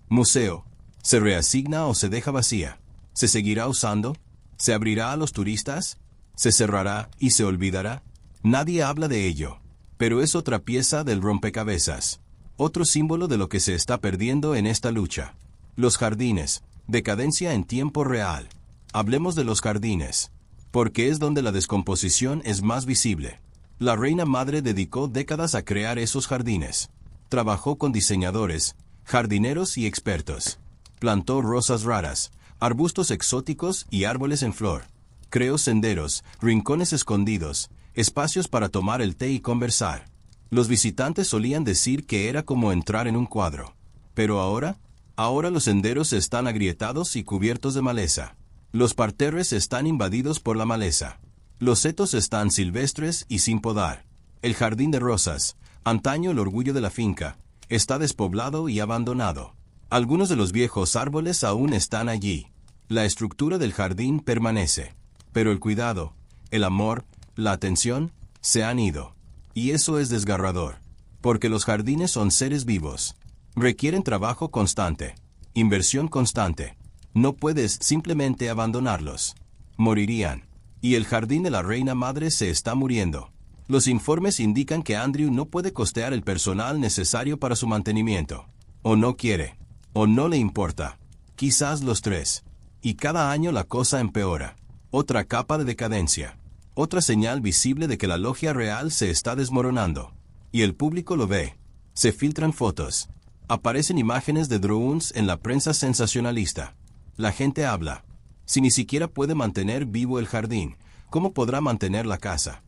Speaker 1: museo, ¿se reasigna o se deja vacía? ¿Se seguirá usando? ¿Se abrirá a los turistas? ¿Se cerrará y se olvidará? Nadie habla de ello. Pero es otra pieza del rompecabezas. Otro símbolo de lo que se está perdiendo en esta lucha. Los jardines. Decadencia en tiempo real. Hablemos de los jardines. Porque es donde la descomposición es más visible. La reina madre dedicó décadas a crear esos jardines. Trabajó con diseñadores, jardineros y expertos. Plantó rosas raras, arbustos exóticos y árboles en flor. Creó senderos, rincones escondidos, espacios para tomar el té y conversar. Los visitantes solían decir que era como entrar en un cuadro. Pero ahora los senderos están agrietados y cubiertos de maleza. Los parterres están invadidos por la maleza. Los setos están silvestres y sin podar. El jardín de rosas, antaño el orgullo de la finca, está despoblado y abandonado. Algunos de los viejos árboles aún están allí. La estructura del jardín permanece. Pero el cuidado, el amor, la atención, se han ido. Y eso es desgarrador. Porque los jardines son seres vivos. Requieren trabajo constante, inversión constante. No puedes simplemente abandonarlos. Morirían. Y el jardín de la reina madre se está muriendo. Los informes indican que Andrew no puede costear el personal necesario para su mantenimiento. O no quiere. O no le importa. Quizás los tres. Y cada año la cosa empeora. Otra capa de decadencia. Otra señal visible de que la logia real se está desmoronando. Y el público lo ve. Se filtran fotos. Aparecen imágenes de drones en la prensa sensacionalista. La gente habla. Si ni siquiera puede mantener vivo el jardín, ¿cómo podrá mantener la casa?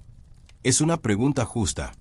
Speaker 1: Es una pregunta justa.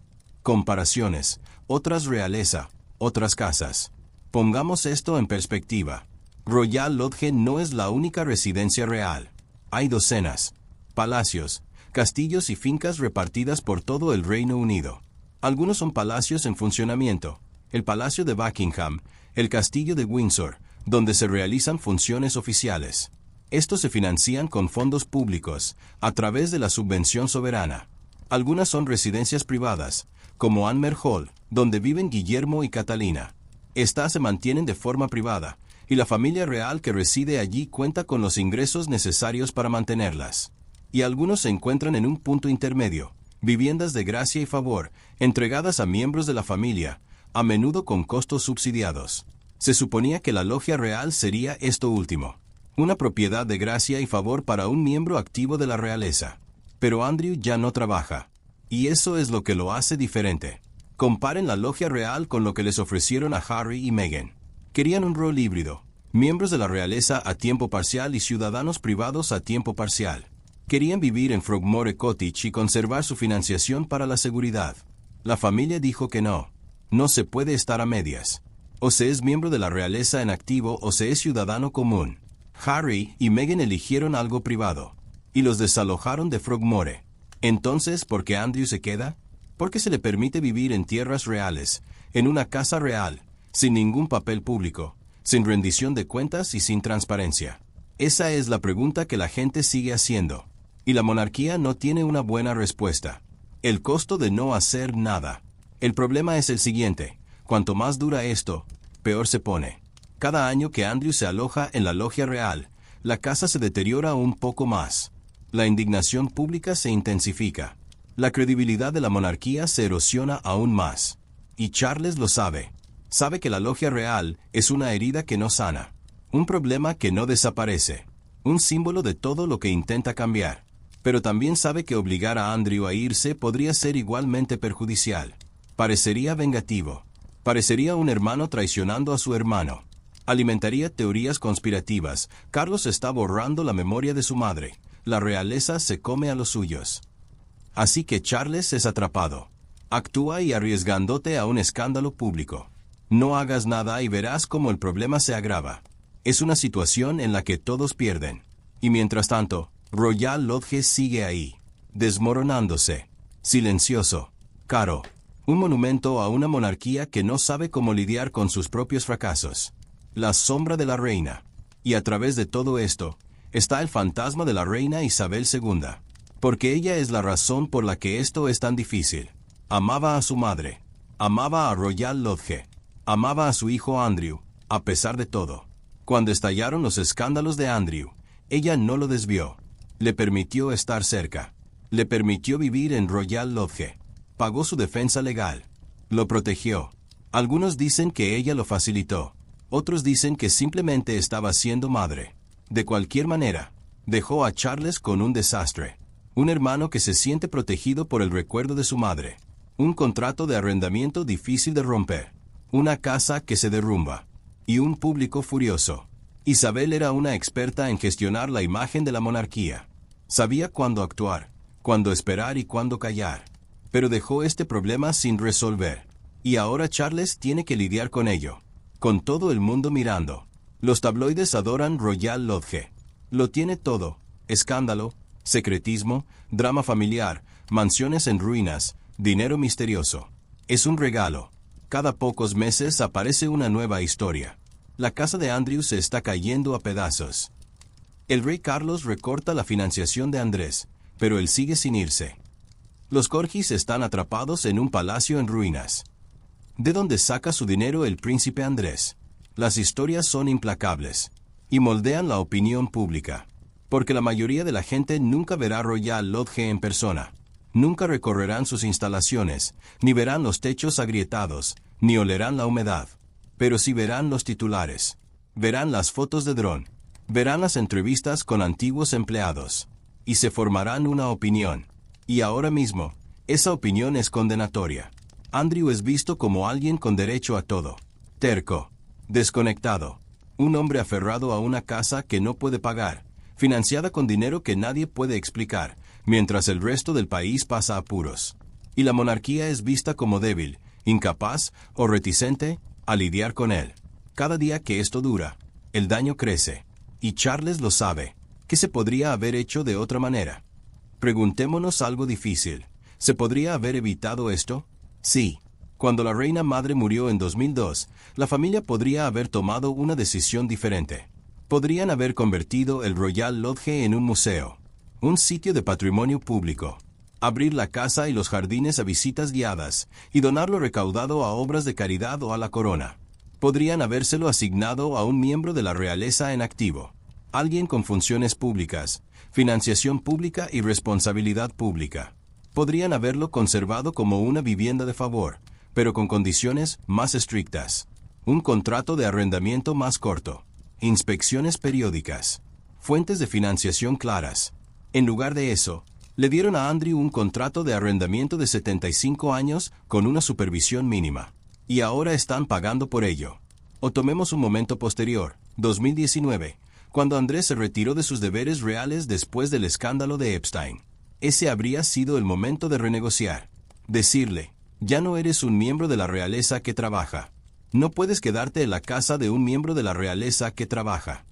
Speaker 1: Comparaciones. Otras realeza. Otras casas. Pongamos esto en perspectiva. Royal Lodge no es la única residencia real. Hay docenas. Palacios, castillos y fincas repartidas por todo el Reino Unido. Algunos son palacios en funcionamiento. El Palacio de Buckingham, el Castillo de Windsor, donde se realizan funciones oficiales. Estos se financian con fondos públicos, a través de la subvención soberana. Algunas son residencias privadas, como Anmer Hall, donde viven Guillermo y Catalina. Estas se mantienen de forma privada, y la familia real que reside allí cuenta con los ingresos necesarios para mantenerlas. Y algunos se encuentran en un punto intermedio, viviendas de gracia y favor, entregadas a miembros de la familia, a menudo con costos subsidiados. Se suponía que la logia real sería esto último, una propiedad de gracia y favor para un miembro activo de la realeza. Pero Andrew ya no trabaja, y eso es lo que lo hace diferente. Comparen la logia real con lo que les ofrecieron a Harry y Meghan. Querían un rol híbrido, miembros de la realeza a tiempo parcial y ciudadanos privados a tiempo parcial. Querían vivir en Frogmore Cottage y conservar su financiación para la seguridad. La familia dijo que no. No se puede estar a medias. O se es miembro de la realeza en activo o se es ciudadano común. Harry y Meghan eligieron algo privado, y los desalojaron de Frogmore. Entonces, ¿por qué Andrew se queda? Porque se le permite vivir en tierras reales, en una casa real, sin ningún papel público, sin rendición de cuentas y sin transparencia. Esa es la pregunta que la gente sigue haciendo, y la monarquía no tiene una buena respuesta. El costo de no hacer nada. El problema es el siguiente: cuanto más dura esto, peor se pone. Cada año que Andrew se aloja en la logia real, la casa se deteriora un poco más. La indignación pública se intensifica. La credibilidad de la monarquía se erosiona aún más. Y Charles lo sabe. Sabe que la logia real es una herida que no sana. Un problema que no desaparece. Un símbolo de todo lo que intenta cambiar. Pero también sabe que obligar a Andrew a irse podría ser igualmente perjudicial. Parecería vengativo. Parecería un hermano traicionando a su hermano. Alimentaría teorías conspirativas. Carlos está borrando la memoria de su madre. La realeza se come a los suyos. Así que Charles es atrapado. Actúa y arriesgándote a un escándalo público. No hagas nada y verás cómo el problema se agrava. Es una situación en la que todos pierden. Y mientras tanto, Royal Lodge sigue ahí, desmoronándose, silencioso, caro. Un monumento a una monarquía que no sabe cómo lidiar con sus propios fracasos. La sombra de la reina. Y a través de todo esto, está el fantasma de la reina Isabel II. Porque ella es la razón por la que esto es tan difícil. Amaba a su madre. Amaba a Royal Lodge. Amaba a su hijo Andrew, a pesar de todo. Cuando estallaron los escándalos de Andrew, ella no lo desvió. Le permitió estar cerca. Le permitió vivir en Royal Lodge. Pagó su defensa legal. Lo protegió. Algunos dicen que ella lo facilitó. Otros dicen que simplemente estaba siendo madre. De cualquier manera, dejó a Charles con un desastre. Un hermano que se siente protegido por el recuerdo de su madre. Un contrato de arrendamiento difícil de romper. Una casa que se derrumba. Y un público furioso. Isabel era una experta en gestionar la imagen de la monarquía. Sabía cuándo actuar, cuándo esperar y cuándo callar. Pero dejó este problema sin resolver. Y ahora Charles tiene que lidiar con ello. Con todo el mundo mirando. Los tabloides adoran Royal Lodge. Lo tiene todo: escándalo, secretismo, drama familiar, mansiones en ruinas, dinero misterioso. Es un regalo. Cada pocos meses aparece una nueva historia. La casa de Andrew se está cayendo a pedazos. El rey Carlos recorta la financiación de Andrés, pero él sigue sin irse. Los Corgis están atrapados en un palacio en ruinas. ¿De dónde saca su dinero el príncipe Andrés? Las historias son implacables y moldean la opinión pública, porque la mayoría de la gente nunca verá Royal Lodge en persona, nunca recorrerán sus instalaciones, ni verán los techos agrietados, ni olerán la humedad, pero sí verán los titulares, verán las fotos de dron, verán las entrevistas con antiguos empleados, y se formarán una opinión. Y ahora mismo, esa opinión es condenatoria. Andrew es visto como alguien con derecho a todo, terco, desconectado, un hombre aferrado a una casa que no puede pagar, financiada con dinero que nadie puede explicar, mientras el resto del país pasa apuros. Y la monarquía es vista como débil, incapaz o reticente a lidiar con él. Cada día que esto dura, el daño crece. Y Charles lo sabe. ¿Qué se podría haber hecho de otra manera? Preguntémonos algo difícil. ¿Se podría haber evitado esto? Sí. Cuando la reina madre murió en 2002, la familia podría haber tomado una decisión diferente. Podrían haber convertido el Royal Lodge en un museo, un sitio de patrimonio público, abrir la casa y los jardines a visitas guiadas y donar lo recaudado a obras de caridad o a la corona. Podrían habérselo asignado a un miembro de la realeza en activo, alguien con funciones públicas, financiación pública y responsabilidad pública. Podrían haberlo conservado como una vivienda de favor, pero con condiciones más estrictas. Un contrato de arrendamiento más corto, inspecciones periódicas, fuentes de financiación claras. En lugar de eso, le dieron a Andrew un contrato de arrendamiento de 75 años con una supervisión mínima. Y ahora están pagando por ello. O tomemos un momento posterior, 2019, cuando Andrés se retiró de sus deberes reales después del escándalo de Epstein. Ese habría sido el momento de renegociar. Decirle, ya no eres un miembro de la realeza que trabaja. No puedes quedarte en la casa de un miembro de la realeza que trabaja.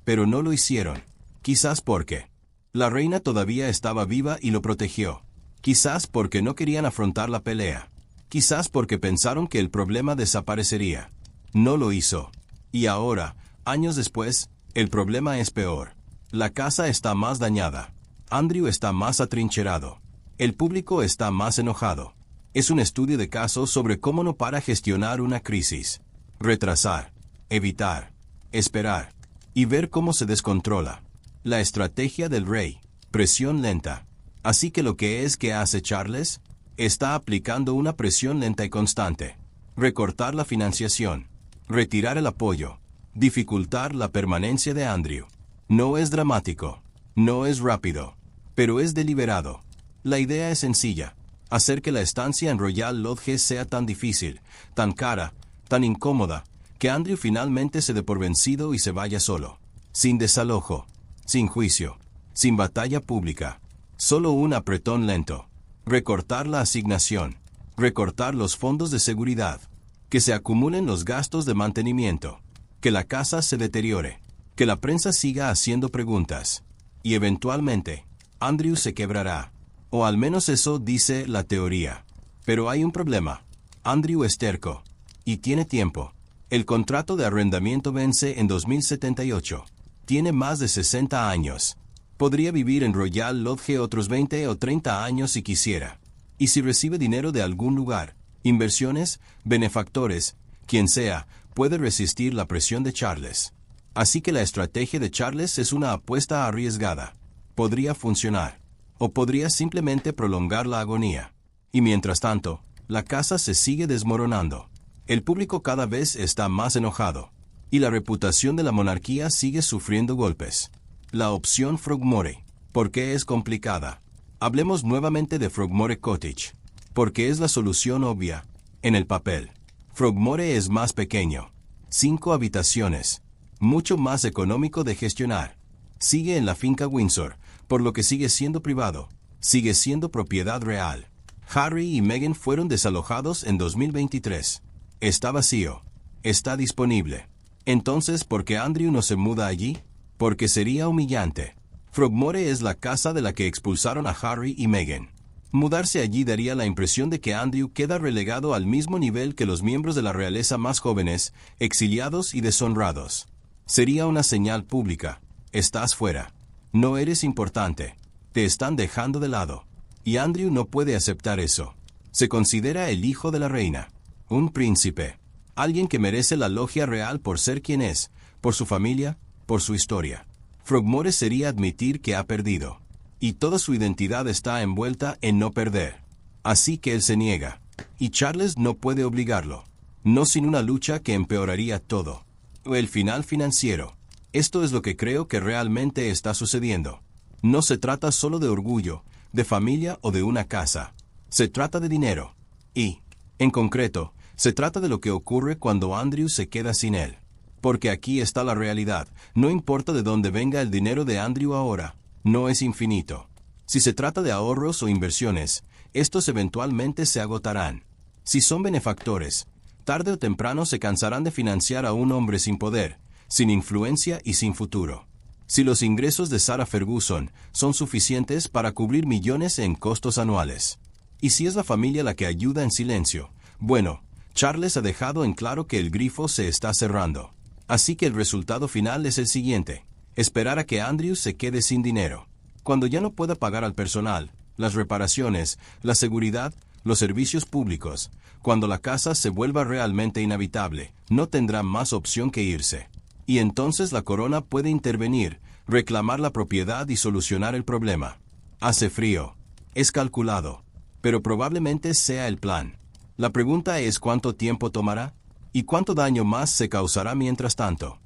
Speaker 1: Pero no lo hicieron. Quizás porque la reina todavía estaba viva y lo protegió. Quizás porque no querían afrontar la pelea. Quizás porque pensaron que el problema desaparecería. No lo hizo. Y ahora, años después, el problema es peor. La casa está más dañada. Andrew está más atrincherado. El público está más enojado. Es un estudio de caso sobre cómo no para gestionar una crisis. Retrasar, evitar, esperar y ver cómo se descontrola. La estrategia del rey, presión lenta. Así que lo que es que hace Charles, está aplicando una presión lenta y constante. Recortar la financiación, retirar el apoyo, dificultar la permanencia de Andrew. No es dramático, no es rápido, pero es deliberado. La idea es sencilla, hacer que la estancia en Royal Lodge sea tan difícil, tan cara, tan incómoda, que Andrew finalmente se dé por vencido y se vaya solo. Sin desalojo, sin juicio, sin batalla pública, solo un apretón lento. Recortar la asignación, recortar los fondos de seguridad, que se acumulen los gastos de mantenimiento, que la casa se deteriore, que la prensa siga haciendo preguntas, y eventualmente, Andrew se quebrará, o al menos eso dice la teoría. Pero hay un problema. Andrew es terco, y tiene tiempo. El contrato de arrendamiento vence en 2078. Tiene más de 60 años. Podría vivir en Royal Lodge otros 20 o 30 años si quisiera. Y si recibe dinero de algún lugar, inversiones, benefactores, quien sea, puede resistir la presión de Charles. Así que la estrategia de Charles es una apuesta arriesgada. Podría funcionar. O podría simplemente prolongar la agonía. Y mientras tanto, la casa se sigue desmoronando. El público cada vez está más enojado. Y la reputación de la monarquía sigue sufriendo golpes. La opción Frogmore. ¿Por qué es complicada? Hablemos nuevamente de Frogmore Cottage. Porque es la solución obvia. En el papel. Frogmore es más pequeño. 5 habitaciones. Mucho más económico de gestionar. Sigue en la finca Windsor, por lo que sigue siendo privado. Sigue siendo propiedad real. Harry y Meghan fueron desalojados en 2023. Está vacío. Está disponible. Entonces, ¿por qué Andrew no se muda allí? Porque sería humillante. Frogmore es la casa de la que expulsaron a Harry y Meghan. Mudarse allí daría la impresión de que Andrew queda relegado al mismo nivel que los miembros de la realeza más jóvenes, exiliados y deshonrados. Sería una señal pública. Estás fuera. No eres importante. Te están dejando de lado. Y Andrew no puede aceptar eso. Se considera el hijo de la reina. Un príncipe. Alguien que merece la logia real por ser quien es, por su familia, por su historia. Frogmore sería admitir que ha perdido. Y toda su identidad está envuelta en no perder. Así que él se niega. Y Charles no puede obligarlo. No sin una lucha que empeoraría todo. El final financiero. Esto es lo que creo que realmente está sucediendo. No se trata solo de orgullo, de familia o de una casa. Se trata de dinero. Y, en concreto, se trata de lo que ocurre cuando Andrew se queda sin él. Porque aquí está la realidad. No importa de dónde venga el dinero de Andrew ahora, no es infinito. Si se trata de ahorros o inversiones, estos eventualmente se agotarán. Si son benefactores, tarde o temprano se cansarán de financiar a un hombre sin poder, sin influencia y sin futuro. Si los ingresos de Sarah Ferguson son suficientes para cubrir millones en costos anuales. Y si es la familia la que ayuda en silencio, bueno, Charles ha dejado en claro que el grifo se está cerrando. Así que el resultado final es el siguiente: esperar a que Andrew se quede sin dinero. Cuando ya no pueda pagar al personal, las reparaciones, la seguridad, los servicios públicos, cuando la casa se vuelva realmente inhabitable, no tendrá más opción que irse. Y entonces la corona puede intervenir, reclamar la propiedad y solucionar el problema. Hace frío. Es calculado. Pero probablemente sea el plan. La pregunta es cuánto tiempo tomará y cuánto daño más se causará mientras tanto.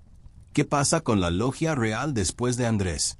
Speaker 1: ¿Qué pasa con la logia real después de Andrés?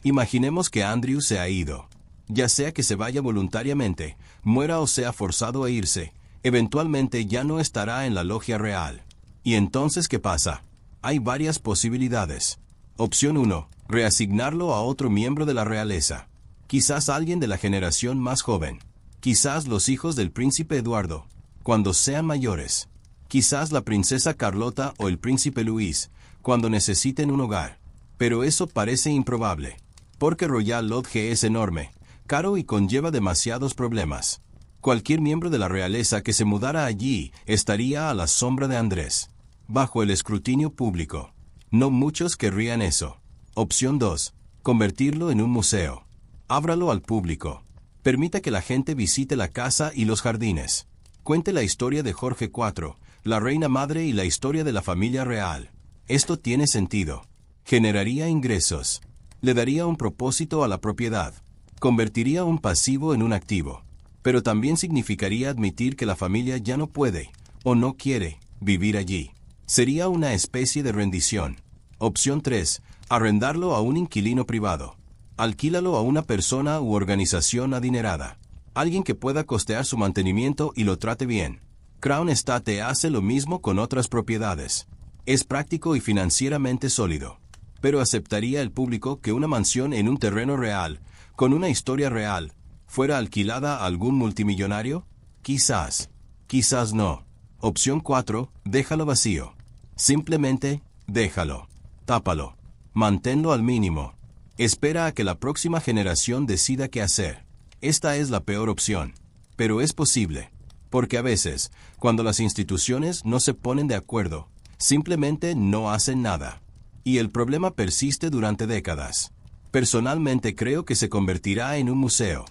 Speaker 1: Imaginemos que Andrew se ha ido. Ya sea que se vaya voluntariamente, muera o sea forzado a irse, eventualmente ya no estará en la logia real. ¿Y entonces qué pasa? Hay varias posibilidades. Opción 1. Reasignarlo a otro miembro de la realeza. Quizás alguien de la generación más joven. Quizás los hijos del príncipe Eduardo, cuando sean mayores. Quizás la princesa Carlota o el príncipe Luis, cuando necesiten un hogar. Pero eso parece improbable, porque Royal Lodge es enorme, caro y conlleva demasiados problemas. Cualquier miembro de la realeza que se mudara allí estaría a la sombra de Andrés, bajo el escrutinio público. No muchos querrían eso. Opción 2. Convertirlo en un museo. Ábralo al público. Permita que la gente visite la casa y los jardines. Cuente la historia de Jorge IV, la reina madre y la historia de la familia real. Esto tiene sentido. Generaría ingresos. Le daría un propósito a la propiedad. Convertiría un pasivo en un activo. Pero también significaría admitir que la familia ya no puede, o no quiere, vivir allí. Sería una especie de rendición. Opción 3. Arrendarlo a un inquilino privado. Alquílalo a una persona u organización adinerada. Alguien que pueda costear su mantenimiento y lo trate bien. Crown Estate hace lo mismo con otras propiedades. Es práctico y financieramente sólido. Pero ¿aceptaría el público que una mansión en un terreno real, con una historia real, fuera alquilada a algún multimillonario? Quizás. Quizás no. Opción 4. Déjalo vacío. Simplemente, déjalo. Tápalo. Manténlo al mínimo. Espera a que la próxima generación decida qué hacer. Esta es la peor opción. Pero es posible. Porque a veces, cuando las instituciones no se ponen de acuerdo, simplemente no hacen nada. Y el problema persiste durante décadas. Personalmente creo que se convertirá en un museo.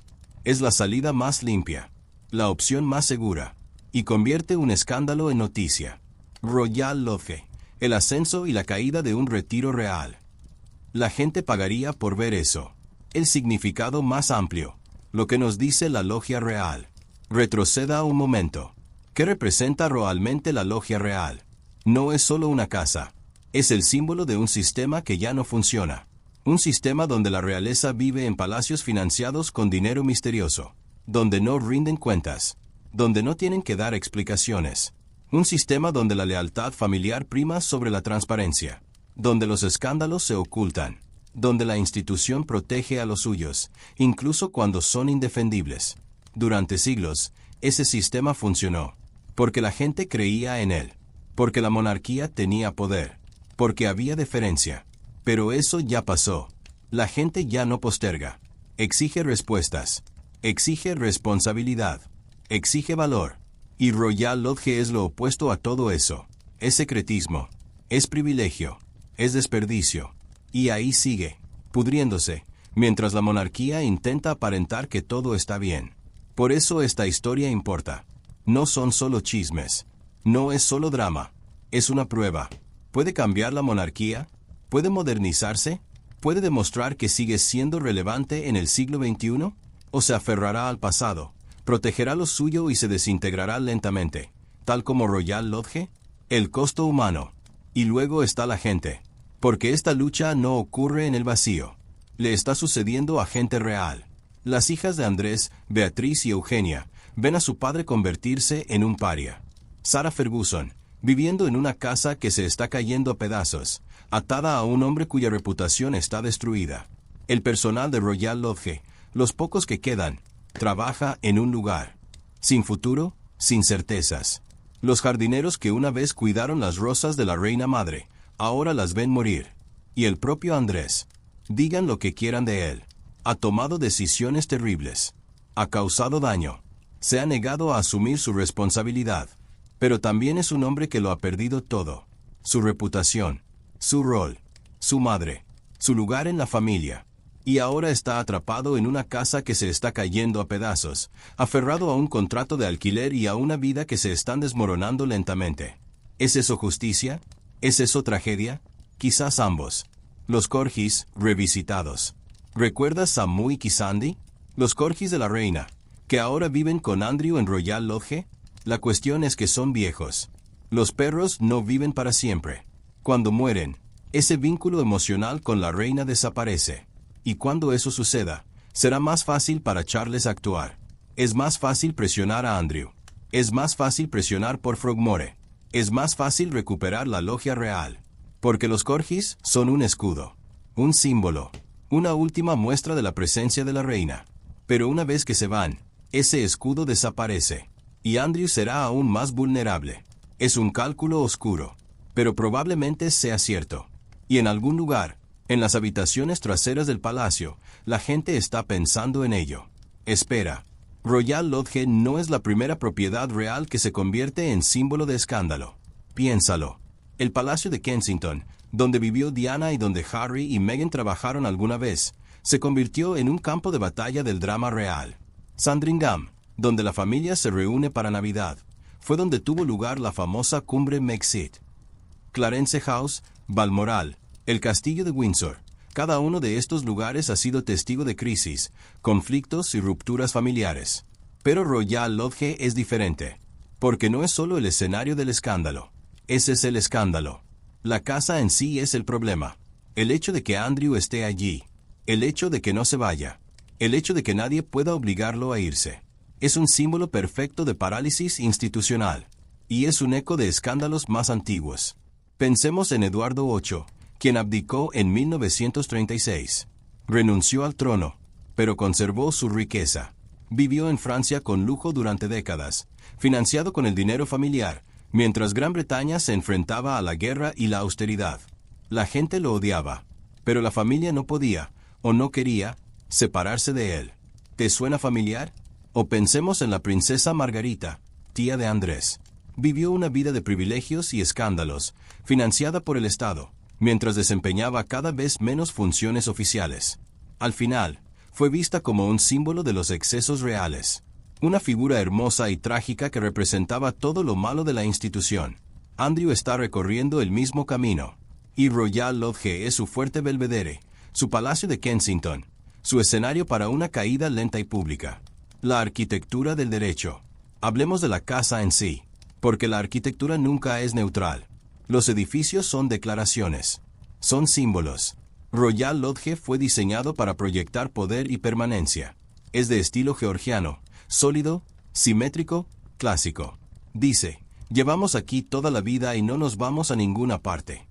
Speaker 1: Es la salida más limpia. La opción más segura. Y convierte un escándalo en noticia. Royal Lodge. El ascenso y la caída de un retiro real. La gente pagaría por ver eso. El significado más amplio. Lo que nos dice la logia real. Retroceda un momento. ¿Qué representa realmente la logia real? No es solo una casa. Es el símbolo de un sistema que ya no funciona. Un sistema donde la realeza vive en palacios financiados con dinero misterioso. Donde no rinden cuentas. Donde no tienen que dar explicaciones. Un sistema donde la lealtad familiar prima sobre la transparencia. Donde los escándalos se ocultan. Donde la institución protege a los suyos, incluso cuando son indefendibles. Durante siglos, ese sistema funcionó. Porque la gente creía en él. Porque la monarquía tenía poder. Porque había deferencia. Pero eso ya pasó. La gente ya no posterga. Exige respuestas. Exige responsabilidad. Exige valor. Y Royal Lodge es lo opuesto a todo eso. Es secretismo. Es privilegio. Es desperdicio. Y ahí sigue, pudriéndose, mientras la monarquía intenta aparentar que todo está bien. Por eso esta historia importa. No son solo chismes. No es solo drama. Es una prueba. ¿Puede cambiar la monarquía? ¿Puede modernizarse? ¿Puede demostrar que sigue siendo relevante en el siglo XXI? ¿O se aferrará al pasado, protegerá lo suyo y se desintegrará lentamente, tal como Royal Lodge? El costo humano. Y luego está la gente. Porque esta lucha no ocurre en el vacío. Le está sucediendo a gente real. Las hijas de Andrés, Beatriz y Eugenia, ven a su padre convertirse en un paria. Sarah Ferguson, viviendo en una casa que se está cayendo a pedazos, atada a un hombre cuya reputación está destruida. El personal de Royal Lodge, los pocos que quedan, trabaja en un lugar sin futuro, sin certezas. Los jardineros que una vez cuidaron las rosas de la reina madre, ahora las ven morir. Y el propio Andrés, digan lo que quieran de él, ha tomado decisiones terribles, ha causado daño, se ha negado a asumir su responsabilidad, pero también es un hombre que lo ha perdido todo: su reputación, su rol, su madre, su lugar en la familia. Y ahora está atrapado en una casa que se está cayendo a pedazos, aferrado a un contrato de alquiler y a una vida que se están desmoronando lentamente. ¿Es eso justicia? ¿Es eso tragedia? Quizás ambos. Los corgis revisitados. ¿Recuerdas Samu y Kisandi? Los corgis de la reina, que ahora viven con Andrew en Royal Lodge. La cuestión es que son viejos. Los perros no viven para siempre. Cuando mueren, ese vínculo emocional con la reina desaparece. Y cuando eso suceda, será más fácil para Charles actuar. Es más fácil presionar a Andrew. Es más fácil presionar por Frogmore. Es más fácil recuperar la logia real. Porque los corgis son un escudo, un símbolo, una última muestra de la presencia de la reina. Pero una vez que se van, ese escudo desaparece. Y Andrew será aún más vulnerable. Es un cálculo oscuro, pero probablemente sea cierto. Y en algún lugar, en las habitaciones traseras del palacio, la gente está pensando en ello. Espera, Royal Lodge no es la primera propiedad real que se convierte en símbolo de escándalo. Piénsalo. El Palacio de Kensington, donde vivió Diana y donde Harry y Meghan trabajaron alguna vez, se convirtió en un campo de batalla del drama real. Sandringham, donde la familia se reúne para Navidad, fue donde tuvo lugar la famosa cumbre Megxit. Clarence House, Balmoral, el castillo de Windsor, cada uno de estos lugares ha sido testigo de crisis, conflictos y rupturas familiares. Pero Royal Lodge es diferente, porque no es solo el escenario del escándalo. Ese es el escándalo. La casa en sí es el problema. El hecho de que Andrew esté allí, el hecho de que no se vaya, el hecho de que nadie pueda obligarlo a irse, es un símbolo perfecto de parálisis institucional, y es un eco de escándalos más antiguos. Pensemos en Eduardo VIII, quien abdicó en 1936. Renunció al trono, pero conservó su riqueza. Vivió en Francia con lujo durante décadas, financiado con el dinero familiar, mientras Gran Bretaña se enfrentaba a la guerra y la austeridad. La gente lo odiaba, pero la familia no podía, o no quería, separarse de él. ¿Te suena familiar? O pensemos en la princesa Margarita, tía de Andrés. Vivió una vida de privilegios y escándalos, financiada por el Estado, mientras desempeñaba cada vez menos funciones oficiales. Al final, fue vista como un símbolo de los excesos reales. Una figura hermosa y trágica que representaba todo lo malo de la institución. Andrew está recorriendo el mismo camino. Y Royal Lodge es su fuerte belvedere, su palacio de Kensington, su escenario para una caída lenta y pública. La arquitectura del derecho. Hablemos de la casa en sí, porque la arquitectura nunca es neutral. Los edificios son declaraciones, son símbolos. Royal Lodge fue diseñado para proyectar poder y permanencia. Es de estilo georgiano, sólido, simétrico, clásico. Dice, llevamos aquí toda la vida y no nos vamos a ninguna parte.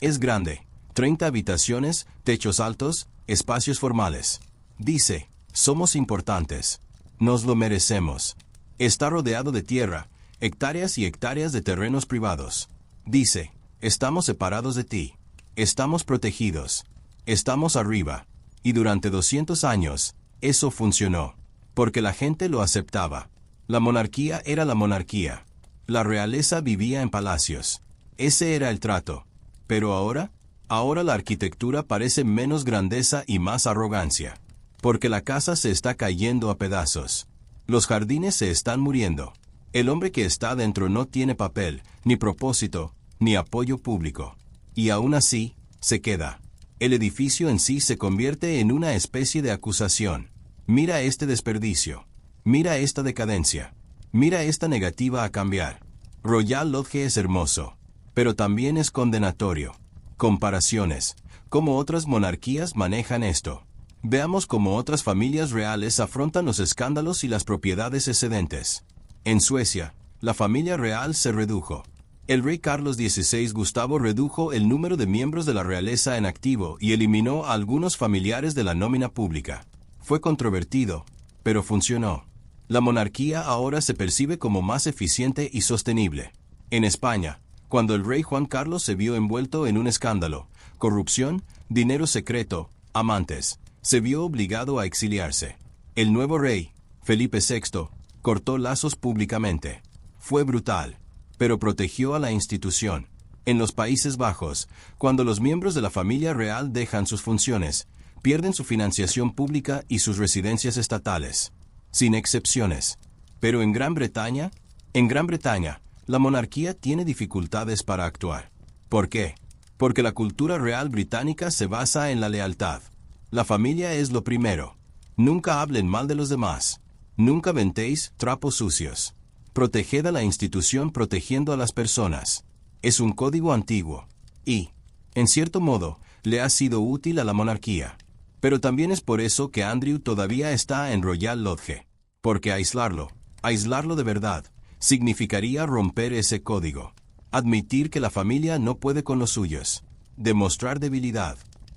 Speaker 1: Es grande, 30 habitaciones, techos altos, espacios formales. Dice, somos importantes. Nos lo merecemos. Está rodeado de tierra, hectáreas y hectáreas de terrenos privados. Dice, estamos separados de ti. Estamos protegidos. Estamos arriba. Y durante 200 años, eso funcionó. Porque la gente lo aceptaba. La monarquía era la monarquía. La realeza vivía en palacios. Ese era el trato. Pero ahora la arquitectura parece menos grandeza y más arrogancia. Porque la casa se está cayendo a pedazos. Los jardines se están muriendo. El hombre que está dentro no tiene papel, ni propósito, ni apoyo público. Y aún así, se queda. El edificio en sí se convierte en una especie de acusación. Mira este desperdicio. Mira esta decadencia. Mira esta negativa a cambiar. Royal Lodge es hermoso, pero también es condenatorio. Comparaciones. ¿Cómo otras monarquías manejan esto? Veamos cómo otras familias reales afrontan los escándalos y las propiedades excedentes. En Suecia, la familia real se redujo. El rey Carlos XVI Gustavo redujo el número de miembros de la realeza en activo y eliminó a algunos familiares de la nómina pública. Fue controvertido, pero funcionó. La monarquía ahora se percibe como más eficiente y sostenible. En España, cuando el rey Juan Carlos se vio envuelto en un escándalo, corrupción, dinero secreto, amantes, se vio obligado a exiliarse. El nuevo rey, Felipe VI, cortó lazos públicamente. Fue brutal, pero protegió a la institución. En los Países Bajos, cuando los miembros de la familia real dejan sus funciones, pierden su financiación pública y sus residencias estatales. Sin excepciones. Pero en Gran Bretaña, la monarquía tiene dificultades para actuar. ¿Por qué? Porque la cultura real británica se basa en la lealtad. La familia es lo primero. Nunca hablen mal de los demás. Nunca ventéis trapos sucios. Proteged a la institución protegiendo a las personas. Es un código antiguo. Y, en cierto modo, le ha sido útil a la monarquía. Pero también es por eso que Andrew todavía está en Royal Lodge. Porque aislarlo de verdad, significaría romper ese código. Admitir que la familia no puede con los suyos. Demostrar debilidad.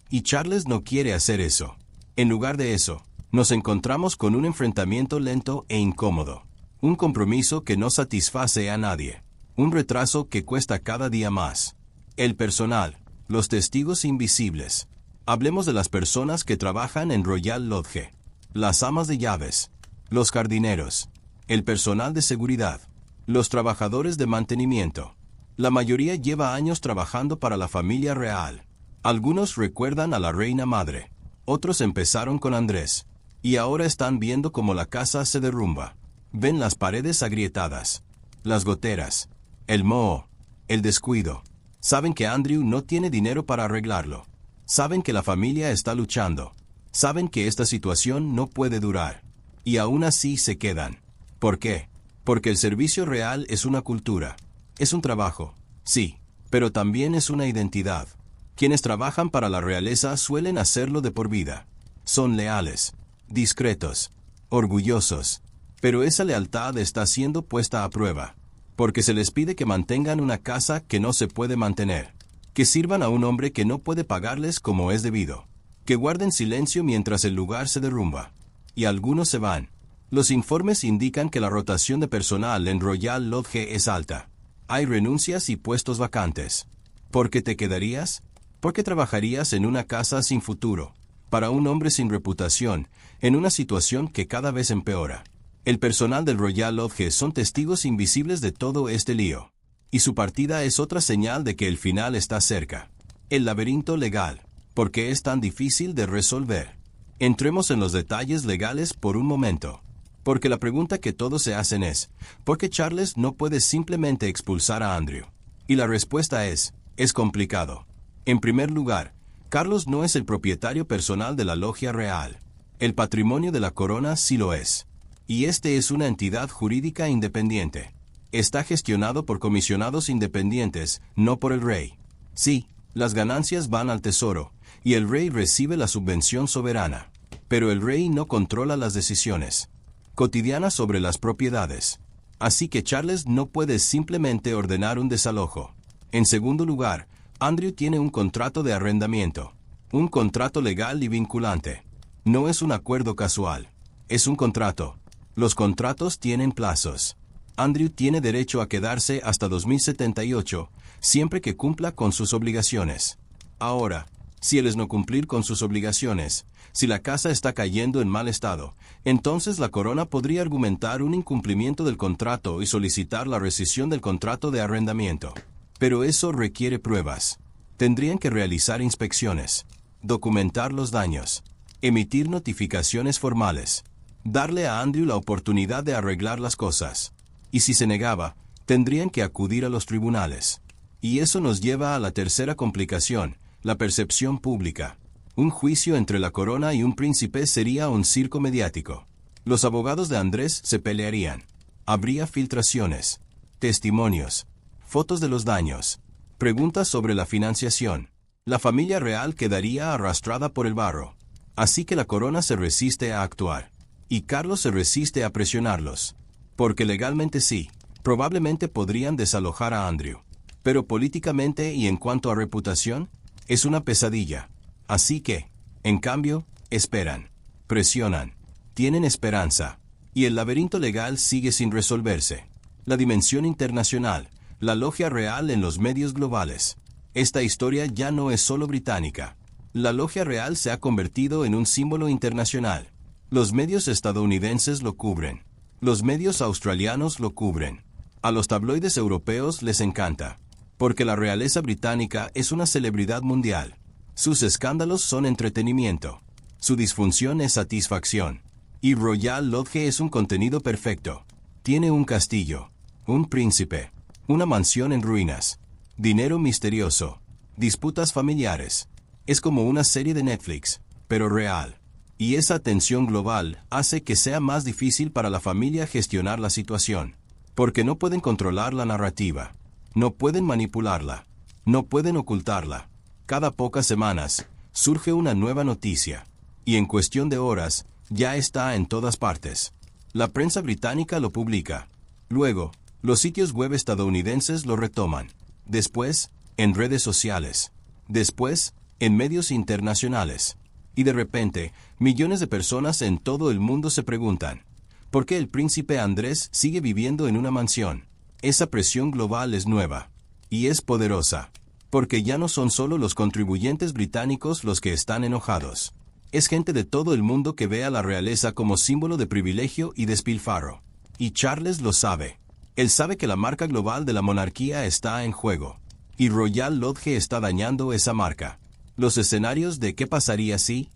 Speaker 1: Y Charles no quiere hacer eso. En lugar de eso, nos encontramos con un enfrentamiento lento e incómodo. Un compromiso que no satisface a nadie. Un retraso que cuesta cada día más. El personal, los testigos invisibles. Hablemos de las personas que trabajan en Royal Lodge. Las amas de llaves. Los jardineros. El personal de seguridad. Los trabajadores de mantenimiento. La mayoría lleva años trabajando para la familia real. Algunos recuerdan a la reina madre. Otros empezaron con Andrés. Y ahora están viendo cómo la casa se derrumba. Ven las paredes agrietadas. Las goteras. El moho. El descuido. Saben que Andrew no tiene dinero para arreglarlo. Saben que la familia está luchando. Saben que esta situación no puede durar. Y aún así se quedan. ¿Por qué? Porque el servicio real es una cultura. Es un trabajo, sí, pero también es una identidad. Quienes trabajan para la realeza suelen hacerlo de por vida. Son leales, discretos, orgullosos. Pero esa lealtad está siendo puesta a prueba. Porque se les pide que mantengan una casa que no se puede mantener. Que sirvan a un hombre que no puede pagarles como es debido. Que guarden silencio mientras el lugar se derrumba. Y algunos se van. Los informes indican que la rotación de personal en Royal Lodge es alta. Hay renuncias y puestos vacantes. ¿Por qué te quedarías? ¿Por qué trabajarías en una casa sin futuro? Para un hombre sin reputación, en una situación que cada vez empeora. El personal del Royal Lodge son testigos invisibles de todo este lío. Y su partida es otra señal de que el final está cerca. El laberinto legal. ¿Por qué es tan difícil de resolver? Entremos en los detalles legales por un momento. Porque la pregunta que todos se hacen es, ¿por qué Charles no puede simplemente expulsar a Andrew? Y la respuesta es complicado. En primer lugar, Carlos no es el propietario personal de la logia real. El patrimonio de la corona sí lo es. Y este es una entidad jurídica independiente. Está gestionado por comisionados independientes, no por el rey. Sí, las ganancias van al tesoro, y el rey recibe la subvención soberana. Pero el rey no controla las decisiones cotidianas sobre las propiedades. Así que Charles no puede simplemente ordenar un desalojo. En segundo lugar, Andrew tiene un contrato de arrendamiento. Un contrato legal y vinculante. No es un acuerdo casual. Es un contrato. Los contratos tienen plazos. Andrew tiene derecho a quedarse hasta 2078, siempre que cumpla con sus obligaciones. Ahora, si él es no cumplir con sus obligaciones, si la casa está cayendo en mal estado, entonces la corona podría argumentar un incumplimiento del contrato y solicitar la rescisión del contrato de arrendamiento. Pero eso requiere pruebas. Tendrían que realizar inspecciones, documentar los daños, emitir notificaciones formales, darle a Andrew la oportunidad de arreglar las cosas. Y si se negaba, tendrían que acudir a los tribunales. Y eso nos lleva a la tercera complicación, la percepción pública. Un juicio entre la corona y un príncipe sería un circo mediático. Los abogados de Andrés se pelearían. Habría filtraciones, testimonios, fotos de los daños, preguntas sobre la financiación. La familia real quedaría arrastrada por el barro. Así que la corona se resiste a actuar. Y Carlos se resiste a presionarlos. Porque legalmente sí, probablemente podrían desalojar a Andrew. Pero políticamente y en cuanto a reputación, es una pesadilla. Así que, en cambio, esperan, presionan, tienen esperanza. Y el laberinto legal sigue sin resolverse. La dimensión internacional, la logia real en los medios globales. Esta historia ya no es solo británica. La logia real se ha convertido en un símbolo internacional. Los medios estadounidenses lo cubren. Los medios australianos lo cubren. A los tabloides europeos les encanta. Porque la realeza británica es una celebridad mundial. Sus escándalos son entretenimiento. Su disfunción es satisfacción. Y Royal Lodge es un contenido perfecto. Tiene un castillo, un príncipe, una mansión en ruinas, dinero misterioso, disputas familiares. Es como una serie de Netflix, pero real. Y esa tensión global hace que sea más difícil para la familia gestionar la situación. Porque no pueden controlar la narrativa. No pueden manipularla. No pueden ocultarla. Cada pocas semanas, surge una nueva noticia. Y en cuestión de horas, ya está en todas partes. La prensa británica lo publica. Luego, los sitios web estadounidenses lo retoman. Después, en redes sociales. Después, en medios internacionales. Y de repente, millones de personas en todo el mundo se preguntan, ¿por qué el príncipe Andrés sigue viviendo en una mansión? Esa presión global es nueva. Y es poderosa. Porque ya no son solo los contribuyentes británicos los que están enojados. Es gente de todo el mundo que ve a la realeza como símbolo de privilegio y despilfarro. Y Charles lo sabe. Él sabe que la marca global de la monarquía está en juego. Y Royal Lodge está dañando esa marca. Los escenarios de ¿qué pasaría si?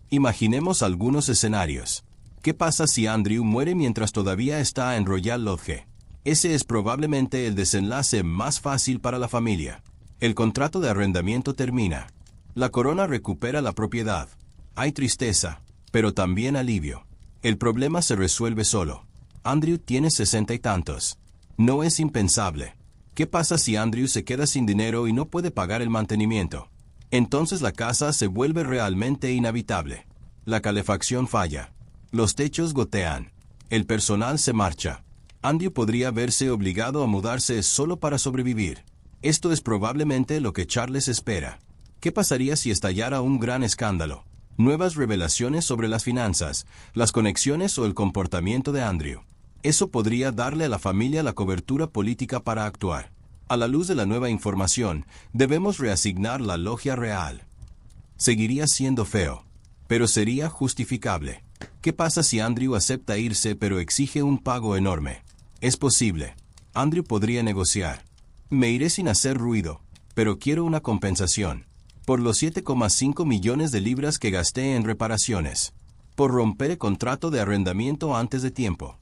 Speaker 1: Imaginemos algunos escenarios. ¿Qué pasa si Andrew muere mientras todavía está en Royal Lodge? Ese es probablemente el desenlace más fácil para la familia. El contrato de arrendamiento termina. La corona recupera la propiedad. Hay tristeza, pero también alivio. El problema se resuelve solo. Andrew tiene 60 y tantos. No es impensable. ¿Qué pasa si Andrew se queda sin dinero y no puede pagar el mantenimiento? Entonces la casa se vuelve realmente inhabitable. La calefacción falla. Los techos gotean. El personal se marcha. Andrew podría verse obligado a mudarse solo para sobrevivir. Esto es probablemente lo que Charles espera. ¿Qué pasaría si estallara un gran escándalo? Nuevas revelaciones sobre las finanzas, las conexiones o el comportamiento de Andrew. Eso podría darle a la familia la cobertura política para actuar. A la luz de la nueva información, debemos reasignar la logia real. Seguiría siendo feo, pero sería justificable. ¿Qué pasa si Andrew acepta irse pero exige un pago enorme? Es posible. Andrew podría negociar. Me iré sin hacer ruido, pero quiero una compensación. Por los 7,5 millones de libras que gasté en reparaciones. Por romper el contrato de arrendamiento antes de tiempo.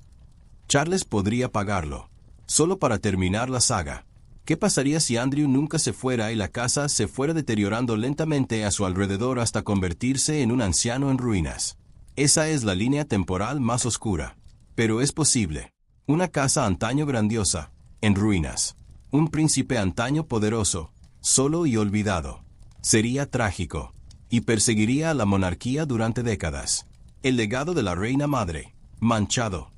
Speaker 1: Charles podría pagarlo. Solo para terminar la saga. ¿Qué pasaría si Andrew nunca se fuera y la casa se fuera deteriorando lentamente a su alrededor hasta convertirse en un anciano en ruinas? Esa es la línea temporal más oscura. Pero es posible. Una casa antaño grandiosa, en ruinas. Un príncipe antaño poderoso, solo y olvidado. Sería trágico. Y perseguiría a la monarquía durante décadas. El legado de la reina madre, manchado.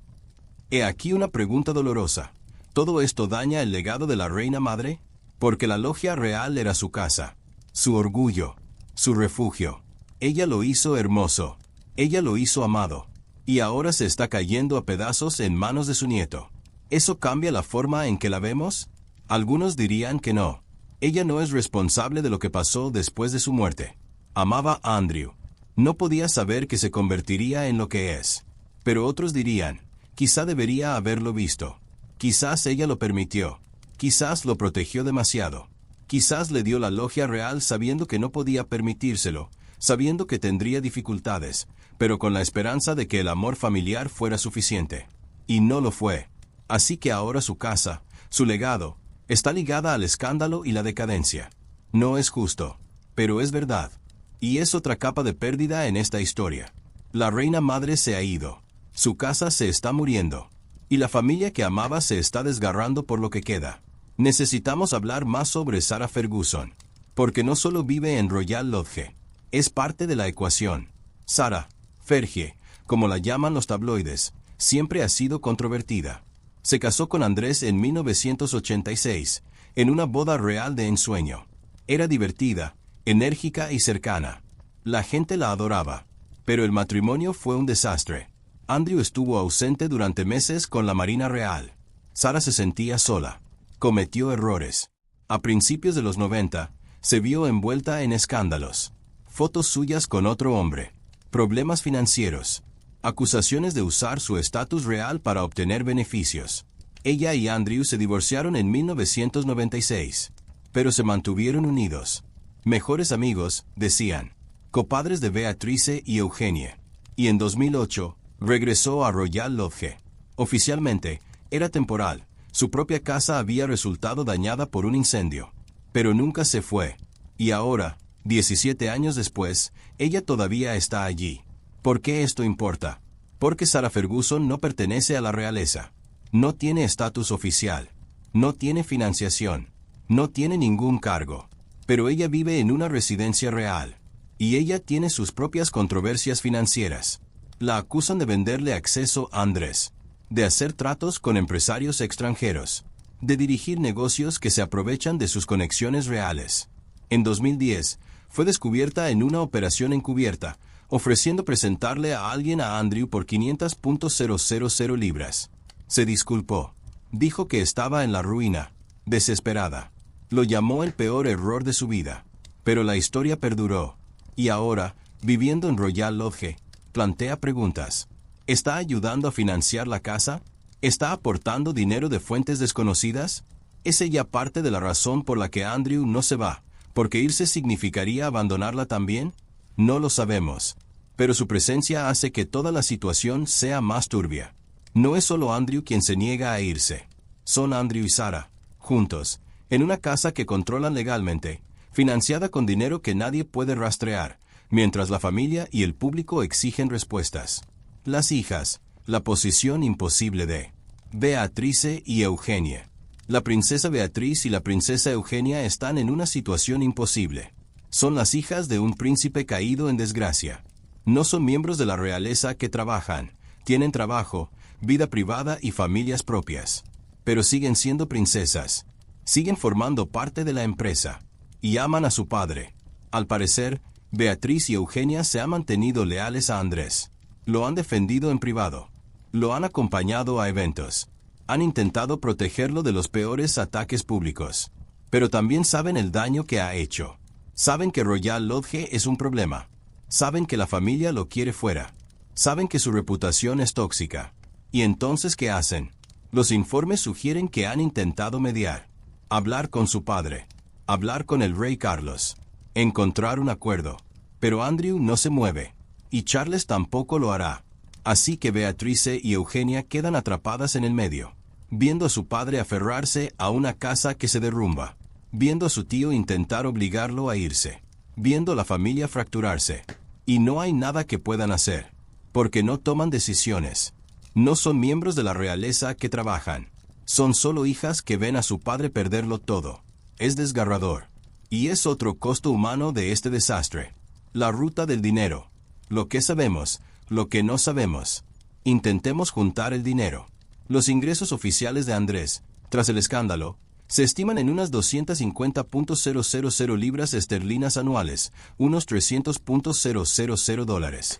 Speaker 1: He aquí una pregunta dolorosa. ¿Todo esto daña el legado de la reina madre? Porque la logia real era su casa, su orgullo, su refugio. Ella lo hizo hermoso. Ella lo hizo amado. Y ahora se está cayendo a pedazos en manos de su nieto. ¿Eso cambia la forma en que la vemos? Algunos dirían que no. Ella no es responsable de lo que pasó después de su muerte. Amaba a Andrew. No podía saber que se convertiría en lo que es. Pero otros dirían, quizá debería haberlo visto. Quizás ella lo permitió. Quizás lo protegió demasiado. Quizás le dio la logia real sabiendo que no podía permitírselo, sabiendo que tendría dificultades, pero con la esperanza de que el amor familiar fuera suficiente. Y no lo fue. Así que ahora su casa, su legado, está ligada al escándalo y la decadencia. No es justo, pero es verdad. Y es otra capa de pérdida en esta historia. La reina madre se ha ido. Su casa se está muriendo. Y la familia que amaba se está desgarrando por lo que queda. Necesitamos hablar más sobre Sarah Ferguson. Porque no solo vive en Royal Lodge. Es parte de la ecuación. Sarah, Fergie, como la llaman los tabloides, siempre ha sido controvertida. Se casó con Andrés en 1986, en una boda real de ensueño. Era divertida, enérgica y cercana. La gente la adoraba. Pero el matrimonio fue un desastre. Andrew estuvo ausente durante meses con la Marina Real. Sarah se sentía sola. Cometió errores. A principios de los 90, se vio envuelta en escándalos. Fotos suyas con otro hombre. Problemas financieros. Acusaciones de usar su estatus real para obtener beneficios. Ella y Andrew se divorciaron en 1996, pero se mantuvieron unidos. Mejores amigos, decían. Copadres de Beatrice y Eugenie. Y en 2008, regresó a Royal Lodge. Oficialmente, era temporal. Su propia casa había resultado dañada por un incendio. Pero nunca se fue. Y ahora, 17 años después, ella todavía está allí. ¿Por qué esto importa? Porque Sarah Ferguson no pertenece a la realeza. No tiene estatus oficial. No tiene financiación. No tiene ningún cargo. Pero ella vive en una residencia real. Y ella tiene sus propias controversias financieras. La acusan de venderle acceso a Andrés. De hacer tratos con empresarios extranjeros. De dirigir negocios que se aprovechan de sus conexiones reales. En 2010, fue descubierta en una operación encubierta, ofreciendo presentarle a alguien a Andrew por 500.000 libras. Se disculpó. Dijo que estaba en la ruina, desesperada. Lo llamó el peor error de su vida. Pero la historia perduró. Y ahora, viviendo en Royal Lodge, plantea preguntas. ¿Está ayudando a financiar la casa? ¿Está aportando dinero de fuentes desconocidas? ¿Es ella parte de la razón por la que Andrew no se va? ¿Porque irse significaría abandonarla también? No lo sabemos. Pero su presencia hace que toda la situación sea más turbia. No es solo Andrew quien se niega a irse. Son Andrew y Sarah, juntos, en una casa que controlan legalmente, financiada con dinero que nadie puede rastrear, mientras la familia y el público exigen respuestas. Las hijas, la posición imposible de Beatrice y Eugenie. La princesa Beatriz y la princesa Eugenia están en una situación imposible. Son las hijas de un príncipe caído en desgracia. No son miembros de la realeza que trabajan, tienen trabajo, vida privada y familias propias. Pero siguen siendo princesas. Siguen formando parte de la empresa. Y aman a su padre. Al parecer, Beatriz y Eugenia se han mantenido leales a Andrés. Lo han defendido en privado. Lo han acompañado a eventos. Han intentado protegerlo de los peores ataques públicos. Pero también saben el daño que ha hecho. Saben que Royal Lodge es un problema. Saben que la familia lo quiere fuera. Saben que su reputación es tóxica. ¿Y entonces qué hacen? Los informes sugieren que han intentado mediar. Hablar con su padre. Hablar con el rey Carlos. Encontrar un acuerdo. Pero Andrew no se mueve. Y Charles tampoco lo hará. Así que Beatrice y Eugenia quedan atrapadas en el medio. Viendo a su padre aferrarse a una casa que se derrumba. Viendo a su tío intentar obligarlo a irse. Viendo a la familia fracturarse. Y no hay nada que puedan hacer. Porque no toman decisiones. No son miembros de la realeza que trabajan. Son solo hijas que ven a su padre perderlo todo. Es desgarrador. Y es otro costo humano de este desastre. La ruta del dinero. Lo que sabemos, lo que no sabemos. Intentemos juntar el dinero. Los ingresos oficiales de Andrés, tras el escándalo, se estiman en unas 250.000 libras esterlinas anuales, unos 300.000 dólares.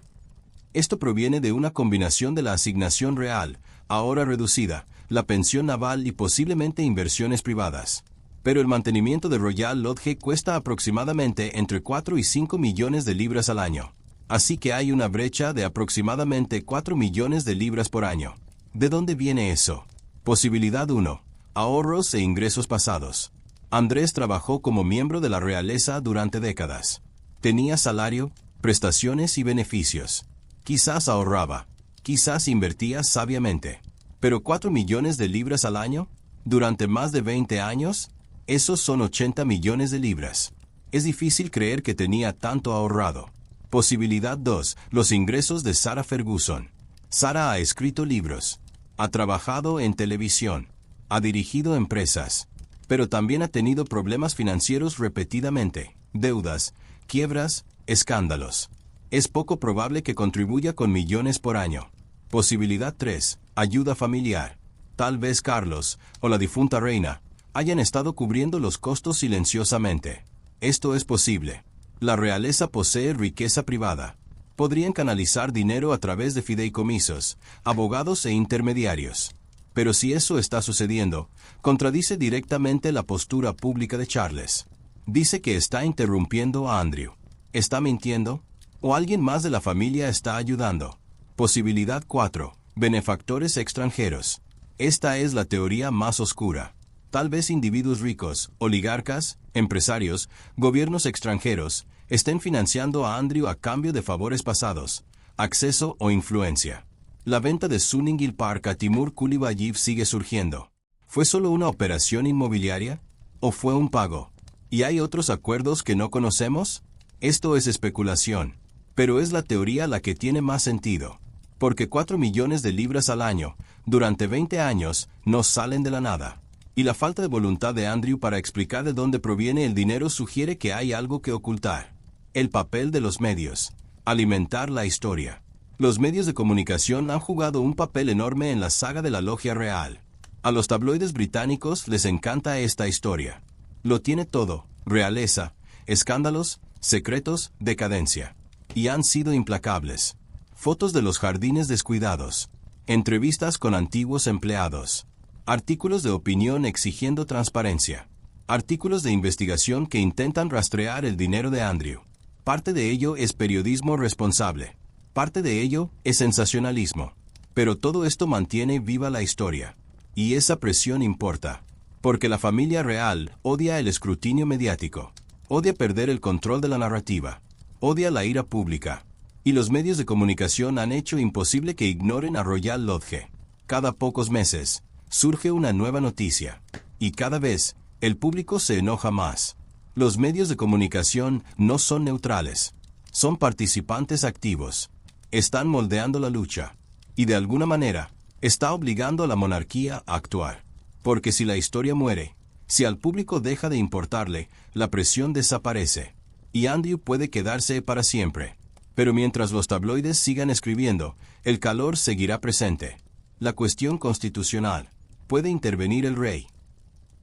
Speaker 1: Esto proviene de una combinación de la asignación real, ahora reducida, la pensión naval y posiblemente inversiones privadas. Pero el mantenimiento de Royal Lodge cuesta aproximadamente entre 4 y 5 millones de libras al año. Así que hay una brecha de aproximadamente 4 millones de libras por año. ¿De dónde viene eso? Posibilidad 1. Ahorros e ingresos pasados. Andrés trabajó como miembro de la realeza durante décadas. Tenía salario, prestaciones y beneficios. Quizás ahorraba. Quizás invertía sabiamente. Pero 4 millones de libras al año, durante más de 20 años, esos son 80 millones de libras. Es difícil creer que tenía tanto ahorrado. Posibilidad 2. Los ingresos de Sarah Ferguson. Sarah ha escrito libros, ha trabajado en televisión, ha dirigido empresas, pero también ha tenido problemas financieros repetidamente, deudas, quiebras, escándalos. Es poco probable que contribuya con millones por año. Posibilidad 3. Ayuda familiar. Tal vez Carlos, o la difunta reina, hayan estado cubriendo los costos silenciosamente. Esto es posible. La realeza posee riqueza privada. Podrían canalizar dinero a través de fideicomisos, abogados e intermediarios. Pero si eso está sucediendo, contradice directamente la postura pública de Charles. Dice que está interrumpiendo a Andrew. ¿Está mintiendo? ¿O alguien más de la familia está ayudando? Posibilidad 4. Benefactores extranjeros. Esta es la teoría más oscura. Tal vez individuos ricos, oligarcas, empresarios, gobiernos extranjeros, estén financiando a Andrew a cambio de favores pasados, acceso o influencia. La venta de Sunninghill Park a Timur Kulibayev sigue surgiendo. ¿Fue solo una operación inmobiliaria? ¿O fue un pago? ¿Y hay otros acuerdos que no conocemos? Esto es especulación, pero es la teoría la que tiene más sentido. Porque 4 millones de libras al año, durante 20 años, no salen de la nada. Y la falta de voluntad de Andrew para explicar de dónde proviene el dinero sugiere que hay algo que ocultar. El papel de los medios. Alimentar la historia. Los medios de comunicación han jugado un papel enorme en la saga de la Logia Real. A los tabloides británicos les encanta esta historia. Lo tiene todo: realeza, escándalos, secretos, decadencia. Y han sido implacables. Fotos de los jardines descuidados. Entrevistas con antiguos empleados. Artículos de opinión exigiendo transparencia. Artículos de investigación que intentan rastrear el dinero de Andrew. Parte de ello es periodismo responsable. Parte de ello es sensacionalismo. Pero todo esto mantiene viva la historia. Y esa presión importa. Porque la familia real odia el escrutinio mediático. Odia perder el control de la narrativa. Odia la ira pública. Y los medios de comunicación han hecho imposible que ignoren a Royal Lodge. Cada pocos meses surge una nueva noticia. Y cada vez, el público se enoja más. Los medios de comunicación no son neutrales. Son participantes activos. Están moldeando la lucha. Y de alguna manera, está obligando a la monarquía a actuar. Porque si la historia muere, si al público deja de importarle, la presión desaparece. Y Andrew puede quedarse para siempre. Pero mientras los tabloides sigan escribiendo, el calor seguirá presente. La cuestión constitucional. ¿Puede intervenir el rey?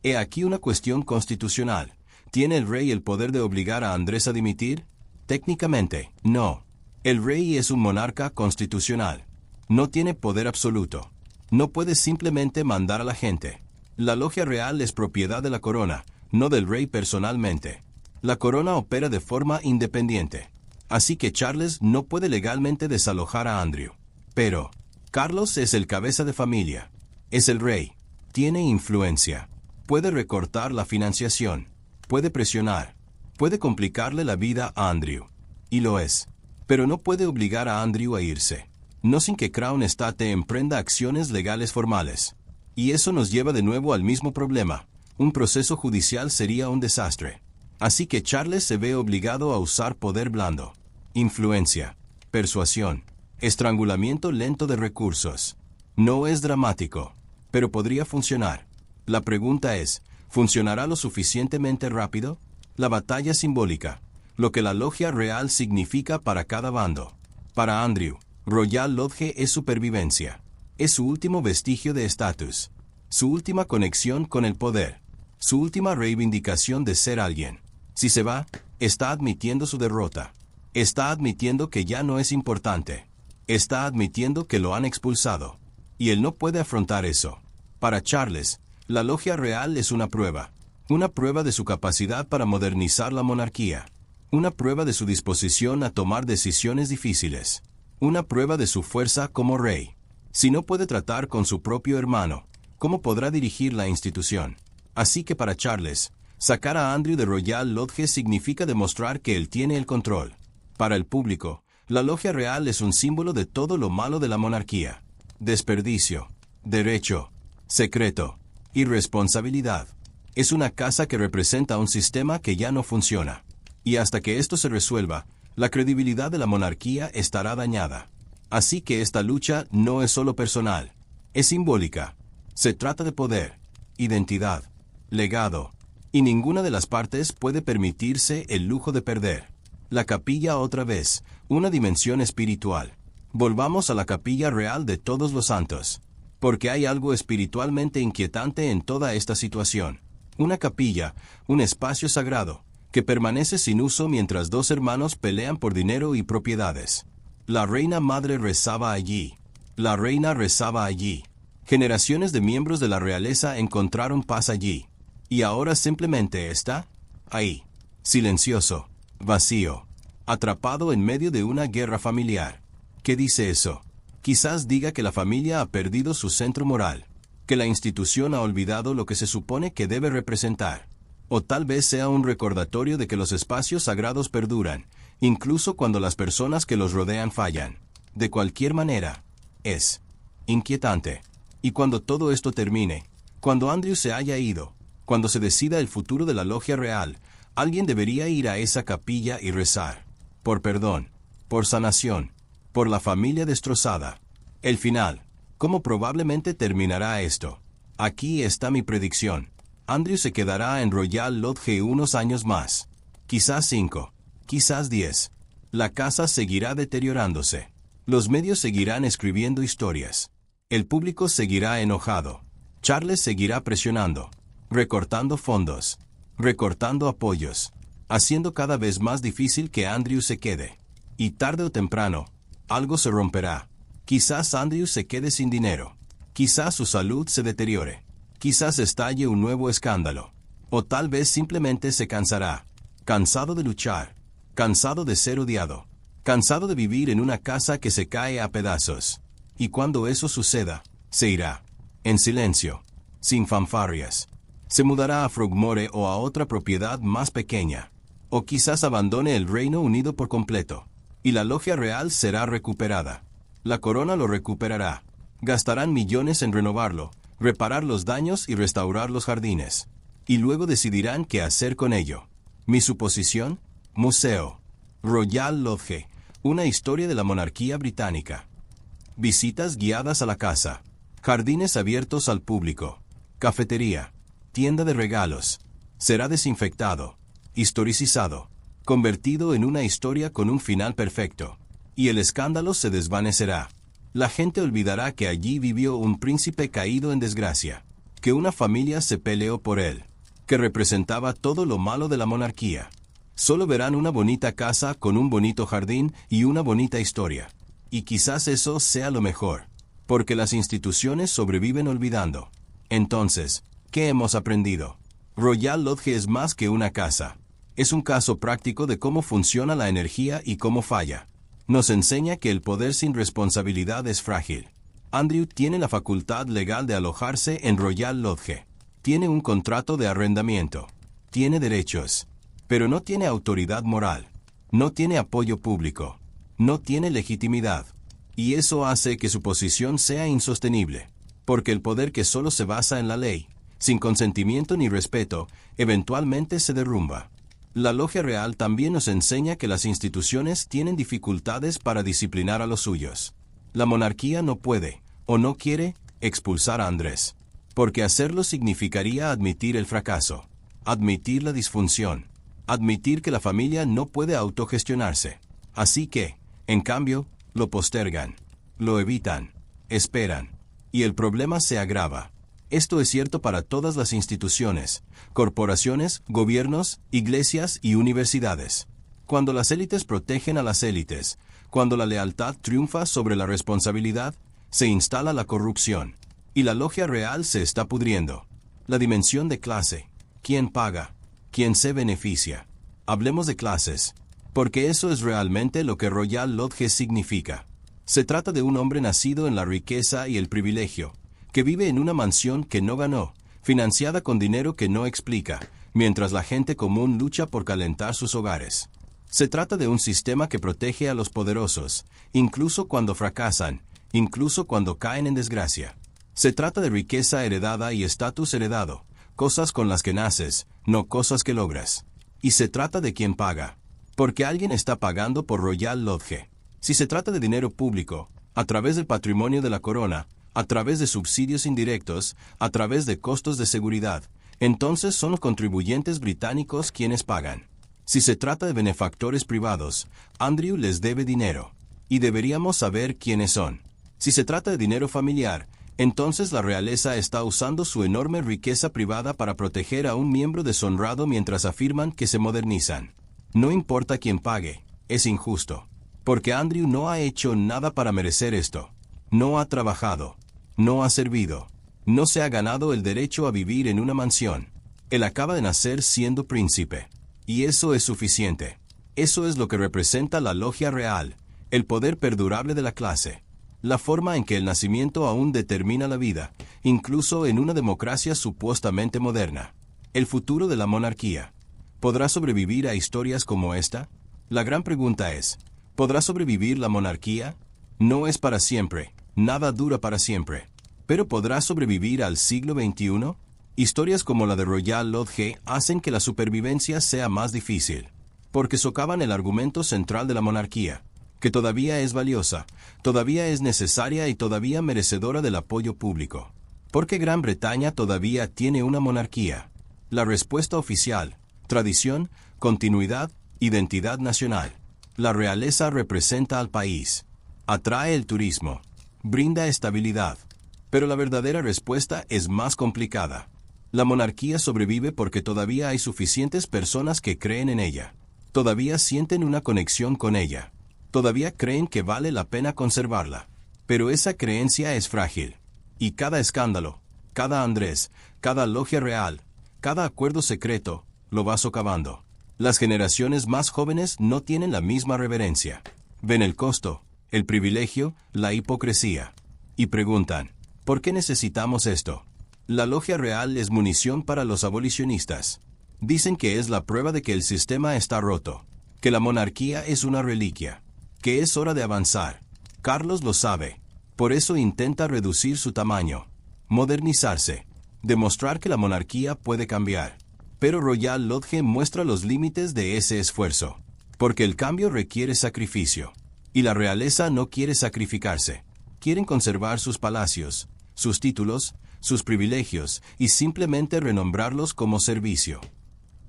Speaker 1: He aquí una cuestión constitucional. ¿Tiene el rey el poder de obligar a Andrés a dimitir? Técnicamente, no. El rey es un monarca constitucional. No tiene poder absoluto. No puede simplemente mandar a la gente. La logia real es propiedad de la corona, no del rey personalmente. La corona opera de forma independiente. Así que Charles no puede legalmente desalojar a Andrew. Pero Carlos es el cabeza de familia. Es el rey. Tiene influencia. Puede recortar la financiación. Puede presionar. Puede complicarle la vida a Andrew. Y lo es. Pero no puede obligar a Andrew a irse. No sin que Crown Estate emprenda acciones legales formales. Y eso nos lleva de nuevo al mismo problema. Un proceso judicial sería un desastre. Así que Charles se ve obligado a usar poder blando. Influencia. Persuasión. Estrangulamiento lento de recursos. No es dramático, pero podría funcionar. La pregunta es, ¿funcionará lo suficientemente rápido? La batalla simbólica. Lo que la logia real significa para cada bando. Para Andrew, Royal Lodge es supervivencia. Es su último vestigio de estatus. Su última conexión con el poder. Su última reivindicación de ser alguien. Si se va, está admitiendo su derrota. Está admitiendo que ya no es importante. Está admitiendo que lo han expulsado. Y él no puede afrontar eso. Para Charles, la logia real es una prueba. Una prueba de su capacidad para modernizar la monarquía. Una prueba de su disposición a tomar decisiones difíciles. Una prueba de su fuerza como rey. Si no puede tratar con su propio hermano, ¿cómo podrá dirigir la institución? Así que para Charles, sacar a Andrew de Royal Lodge significa demostrar que él tiene el control. Para el público, la logia real es un símbolo de todo lo malo de la monarquía. Desperdicio. derecho, secreto, y responsabilidad. Es una casa que representa un sistema que ya no funciona. Y hasta que esto se resuelva, la credibilidad de la monarquía estará dañada. Así que esta lucha no es solo personal, es simbólica. Se trata de poder, identidad, legado, y ninguna de las partes puede permitirse el lujo de perder. La capilla otra vez, una dimensión espiritual. Volvamos a la capilla real de todos los santos, porque hay algo espiritualmente inquietante en toda esta situación. Una capilla, un espacio sagrado, que permanece sin uso mientras dos hermanos pelean por dinero y propiedades. La reina madre rezaba allí. La reina rezaba allí. Generaciones de miembros de la realeza encontraron paz allí. Y ahora simplemente está ahí, silencioso, vacío, atrapado en medio de una guerra familiar. ¿Qué dice eso? Quizás diga que la familia ha perdido su centro moral, que la institución ha olvidado lo que se supone que debe representar. O tal vez sea un recordatorio de que los espacios sagrados perduran, incluso cuando las personas que los rodean fallan. De cualquier manera, es inquietante. Y cuando todo esto termine, cuando Andrew se haya ido, cuando se decida el futuro de la logia real, alguien debería ir a esa capilla y rezar. Por perdón, por sanación, por la familia destrozada. El final. ¿Cómo probablemente terminará esto? Aquí está mi predicción. Andrew se quedará en Royal Lodge unos años más. Quizás 5, quizás 10. La casa seguirá deteriorándose. Los medios seguirán escribiendo historias. El público seguirá enojado. Charles seguirá presionando, recortando fondos, recortando apoyos, haciendo cada vez más difícil que Andrew se quede. Y tarde o temprano, algo se romperá. Quizás Andrew se quede sin dinero. Quizás su salud se deteriore. Quizás estalle un nuevo escándalo. O tal vez simplemente se cansará. Cansado de luchar. Cansado de ser odiado. Cansado de vivir en una casa que se cae a pedazos. Y cuando eso suceda, se irá. En silencio. Sin fanfarrias. Se mudará a Frogmore o a otra propiedad más pequeña. O quizás abandone el Reino Unido por completo. Y la logia real será recuperada. La corona lo recuperará. Gastarán millones en renovarlo, reparar los daños y restaurar los jardines. Y luego decidirán qué hacer con ello. Mi suposición: museo. Royal Lodge, una historia de la monarquía británica. Visitas guiadas a la casa. Jardines abiertos al público. Cafetería. Tienda de regalos. Será desinfectado, historicizado, convertido en una historia con un final perfecto. Y el escándalo se desvanecerá. La gente olvidará que allí vivió un príncipe caído en desgracia, que una familia se peleó por él, que representaba todo lo malo de la monarquía. Solo verán una bonita casa con un bonito jardín y una bonita historia. Y quizás eso sea lo mejor, porque las instituciones sobreviven olvidando. Entonces, ¿qué hemos aprendido? Royal Lodge es más que una casa. Es un caso práctico de cómo funciona la energía y cómo falla. Nos enseña que el poder sin responsabilidad es frágil. Andrew tiene la facultad legal de alojarse en Royal Lodge. Tiene un contrato de arrendamiento. Tiene derechos. Pero no tiene autoridad moral. No tiene apoyo público. No tiene legitimidad. Y eso hace que su posición sea insostenible. Porque el poder que solo se basa en la ley, sin consentimiento ni respeto, eventualmente se derrumba. La logia real también nos enseña que las instituciones tienen dificultades para disciplinar a los suyos. La monarquía no puede, o no quiere, expulsar a Andrés, porque hacerlo significaría admitir el fracaso, admitir la disfunción, admitir que la familia no puede autogestionarse. Así que, en cambio, lo postergan, lo evitan, esperan, y el problema se agrava. Esto es cierto para todas las instituciones, corporaciones, gobiernos, iglesias y universidades. Cuando las élites protegen a las élites, cuando la lealtad triunfa sobre la responsabilidad, se instala la corrupción. Y la logia real se está pudriendo. La dimensión de clase. ¿Quién paga? ¿Quién se beneficia? Hablemos de clases, porque eso es realmente lo que Royal Lodge significa. Se trata de un hombre nacido en la riqueza y el privilegio, que vive en una mansión que no ganó, financiada con dinero que no explica, mientras la gente común lucha por calentar sus hogares. Se trata de un sistema que protege a los poderosos, incluso cuando fracasan, incluso cuando caen en desgracia. Se trata de riqueza heredada y estatus heredado, cosas con las que naces, no cosas que logras. Y se trata de quién paga. Porque alguien está pagando por Royal Lodge. Si se trata de dinero público, a través del patrimonio de la corona, a través de subsidios indirectos, a través de costos de seguridad, entonces son los contribuyentes británicos quienes pagan. Si se trata de benefactores privados, Andrew les debe dinero. Y deberíamos saber quiénes son. Si se trata de dinero familiar, entonces la realeza está usando su enorme riqueza privada para proteger a un miembro deshonrado mientras afirman que se modernizan. No importa quién pague, es injusto. Porque Andrew no ha hecho nada para merecer esto. No ha trabajado. No ha servido. No se ha ganado el derecho a vivir en una mansión. Él acaba de nacer siendo príncipe. Y eso es suficiente. Eso es lo que representa la logia real, el poder perdurable de la clase. La forma en que el nacimiento aún determina la vida, incluso en una democracia supuestamente moderna. El futuro de la monarquía. ¿Podrá sobrevivir a historias como esta? La gran pregunta es, ¿podrá sobrevivir la monarquía? No es para siempre, nada dura para siempre. ¿Pero podrá sobrevivir al siglo XXI? Historias como la de Royal Lodge hacen que la supervivencia sea más difícil, porque socavan el argumento central de la monarquía, que todavía es valiosa, todavía es necesaria y todavía merecedora del apoyo público. ¿Por qué Gran Bretaña todavía tiene una monarquía? La respuesta oficial: tradición, continuidad, identidad nacional. La realeza representa al país, atrae el turismo, brinda estabilidad. Pero la verdadera respuesta es más complicada. La monarquía sobrevive porque todavía hay suficientes personas que creen en ella. Todavía sienten una conexión con ella. Todavía creen que vale la pena conservarla. Pero esa creencia es frágil. Y cada escándalo, cada Andrés, cada logia real, cada acuerdo secreto, lo va socavando. Las generaciones más jóvenes no tienen la misma reverencia. Ven el costo, el privilegio, la hipocresía. Y preguntan, ¿por qué necesitamos esto? La logia real es munición para los abolicionistas. Dicen que es la prueba de que el sistema está roto, que la monarquía es una reliquia, que es hora de avanzar. Carlos lo sabe. Por eso intenta reducir su tamaño, modernizarse, demostrar que la monarquía puede cambiar. Pero Royal Lodge muestra los límites de ese esfuerzo, porque el cambio requiere sacrificio, y la realeza no quiere sacrificarse. Quieren conservar sus palacios, sus títulos, sus privilegios, y simplemente renombrarlos como servicio.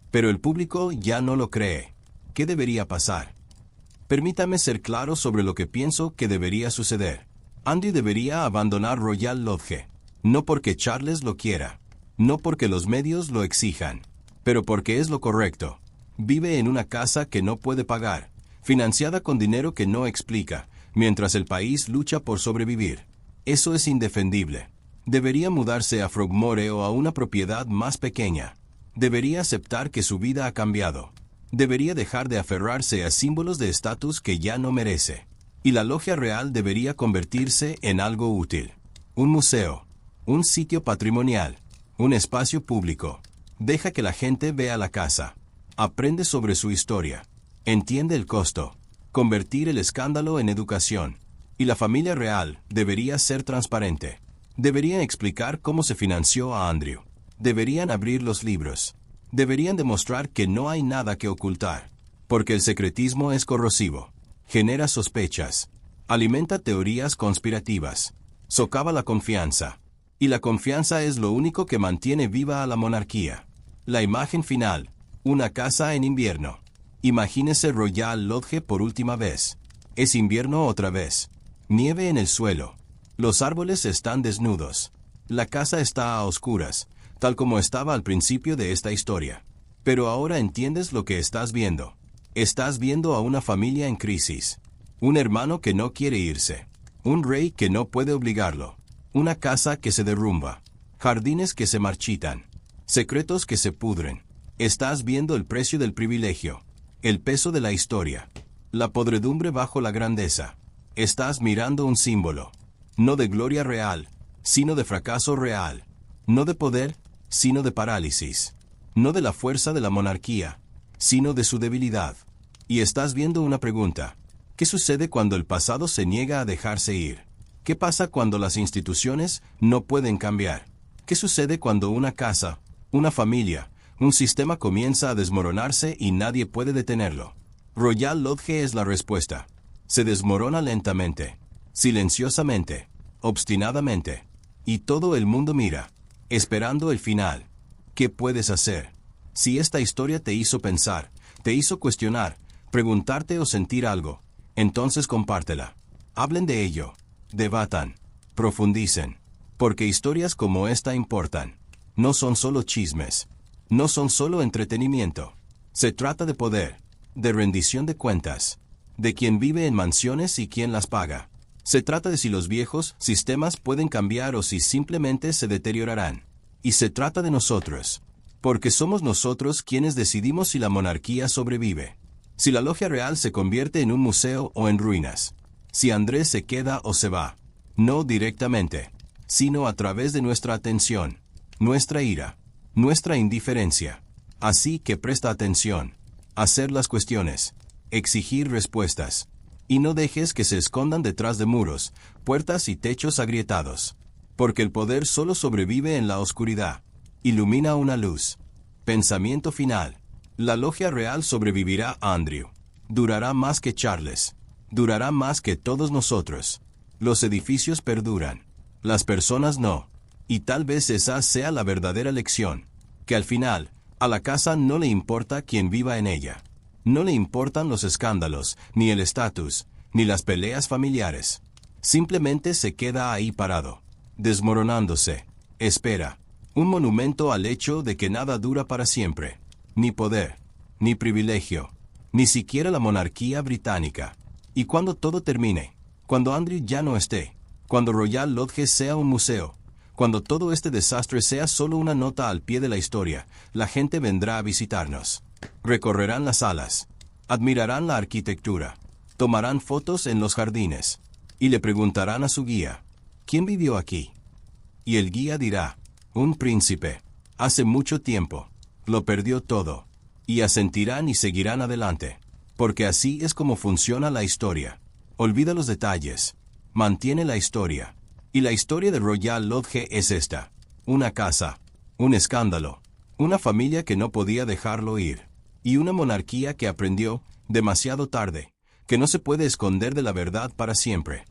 Speaker 1: Pero el público ya no lo cree. ¿Qué debería pasar? Permítame ser claro sobre lo que pienso que debería suceder. Andy debería abandonar Royal Lodge, no porque Charles lo quiera, no porque los medios lo exijan, pero porque es lo correcto. Vive en una casa que no puede pagar, financiada con dinero que no explica, mientras el país lucha por sobrevivir. Eso es indefendible. Debería mudarse a Frogmore o a una propiedad más pequeña. Debería aceptar que su vida ha cambiado. Debería dejar de aferrarse a símbolos de estatus que ya no merece. Y la logia real debería convertirse en algo útil. Un museo, un sitio patrimonial, un espacio público. Deja que la gente vea la casa. Aprende sobre su historia. Entiende el costo. Convertir el escándalo en educación. Y la familia real debería ser transparente. Deberían explicar cómo se financió a Andrew. Deberían abrir los libros. Deberían demostrar que no hay nada que ocultar. Porque el secretismo es corrosivo. Genera sospechas. Alimenta teorías conspirativas. Socava la confianza. Y la confianza es lo único que mantiene viva a la monarquía. La imagen final. Una casa en invierno. Imagínese Royal Lodge por última vez. Es invierno otra vez. Nieve en el suelo. Los árboles están desnudos. La casa está a oscuras, tal como estaba al principio de esta historia. Pero ahora entiendes lo que estás viendo. Estás viendo a una familia en crisis. Un hermano que no quiere irse. Un rey que no puede obligarlo. Una casa que se derrumba. Jardines que se marchitan. Secretos que se pudren. Estás viendo el precio del privilegio. El peso de la historia. La podredumbre bajo la grandeza. Estás mirando un símbolo. No de gloria real, sino de fracaso real. No de poder, sino de parálisis. No de la fuerza de la monarquía, sino de su debilidad. Y estás viendo una pregunta. ¿Qué sucede cuando el pasado se niega a dejarse ir? ¿Qué pasa cuando las instituciones no pueden cambiar? ¿Qué sucede cuando una casa, una familia, un sistema comienza a desmoronarse y nadie puede detenerlo? Royal Lodge es la respuesta. Se desmorona lentamente, silenciosamente, obstinadamente, y todo el mundo mira, esperando el final. ¿Qué puedes hacer? Si esta historia te hizo pensar, te hizo cuestionar, preguntarte o sentir algo, entonces compártela. Hablen de ello, debatan, profundicen, porque historias como esta importan. No son solo chismes, no son solo entretenimiento. Se trata de poder, de rendición de cuentas, de quien vive en mansiones y quién las paga. Se trata de si los viejos sistemas pueden cambiar o si simplemente se deteriorarán. Y se trata de nosotros, porque somos nosotros quienes decidimos si la monarquía sobrevive, si la logia real se convierte en un museo o en ruinas, si Andrés se queda o se va, no directamente, sino a través de nuestra atención, nuestra ira, nuestra indiferencia. Así que presta atención, hacer las cuestiones, exigir respuestas, y no dejes que se escondan detrás de muros, puertas y techos agrietados, porque el poder solo sobrevive en la oscuridad. Ilumina una luz. Pensamiento final. La logia real sobrevivirá a Andrew. Durará más que Charles. Durará más que todos nosotros. Los edificios perduran. Las personas no. Y tal vez esa sea la verdadera lección. Que al final, a la casa no le importa quién viva en ella. No le importan los escándalos, ni el estatus, ni las peleas familiares. Simplemente se queda ahí parado, desmoronándose. Espera. Un monumento al hecho de que nada dura para siempre. Ni poder, ni privilegio, ni siquiera la monarquía británica. Y cuando todo termine, cuando Andrew ya no esté, cuando Royal Lodge sea un museo, cuando todo este desastre sea solo una nota al pie de la historia, la gente vendrá a visitarnos. Recorrerán las salas, admirarán la arquitectura, tomarán fotos en los jardines, y le preguntarán a su guía, ¿quién vivió aquí? Y el guía dirá, un príncipe, hace mucho tiempo, lo perdió todo, y asentirán y seguirán adelante, porque así es como funciona la historia. Olvida los detalles, mantiene la historia, y la historia de Royal Lodge es esta: una casa, un escándalo, una familia que no podía dejarlo ir, y una monarquía que aprendió, demasiado tarde, que no se puede esconder de la verdad para siempre.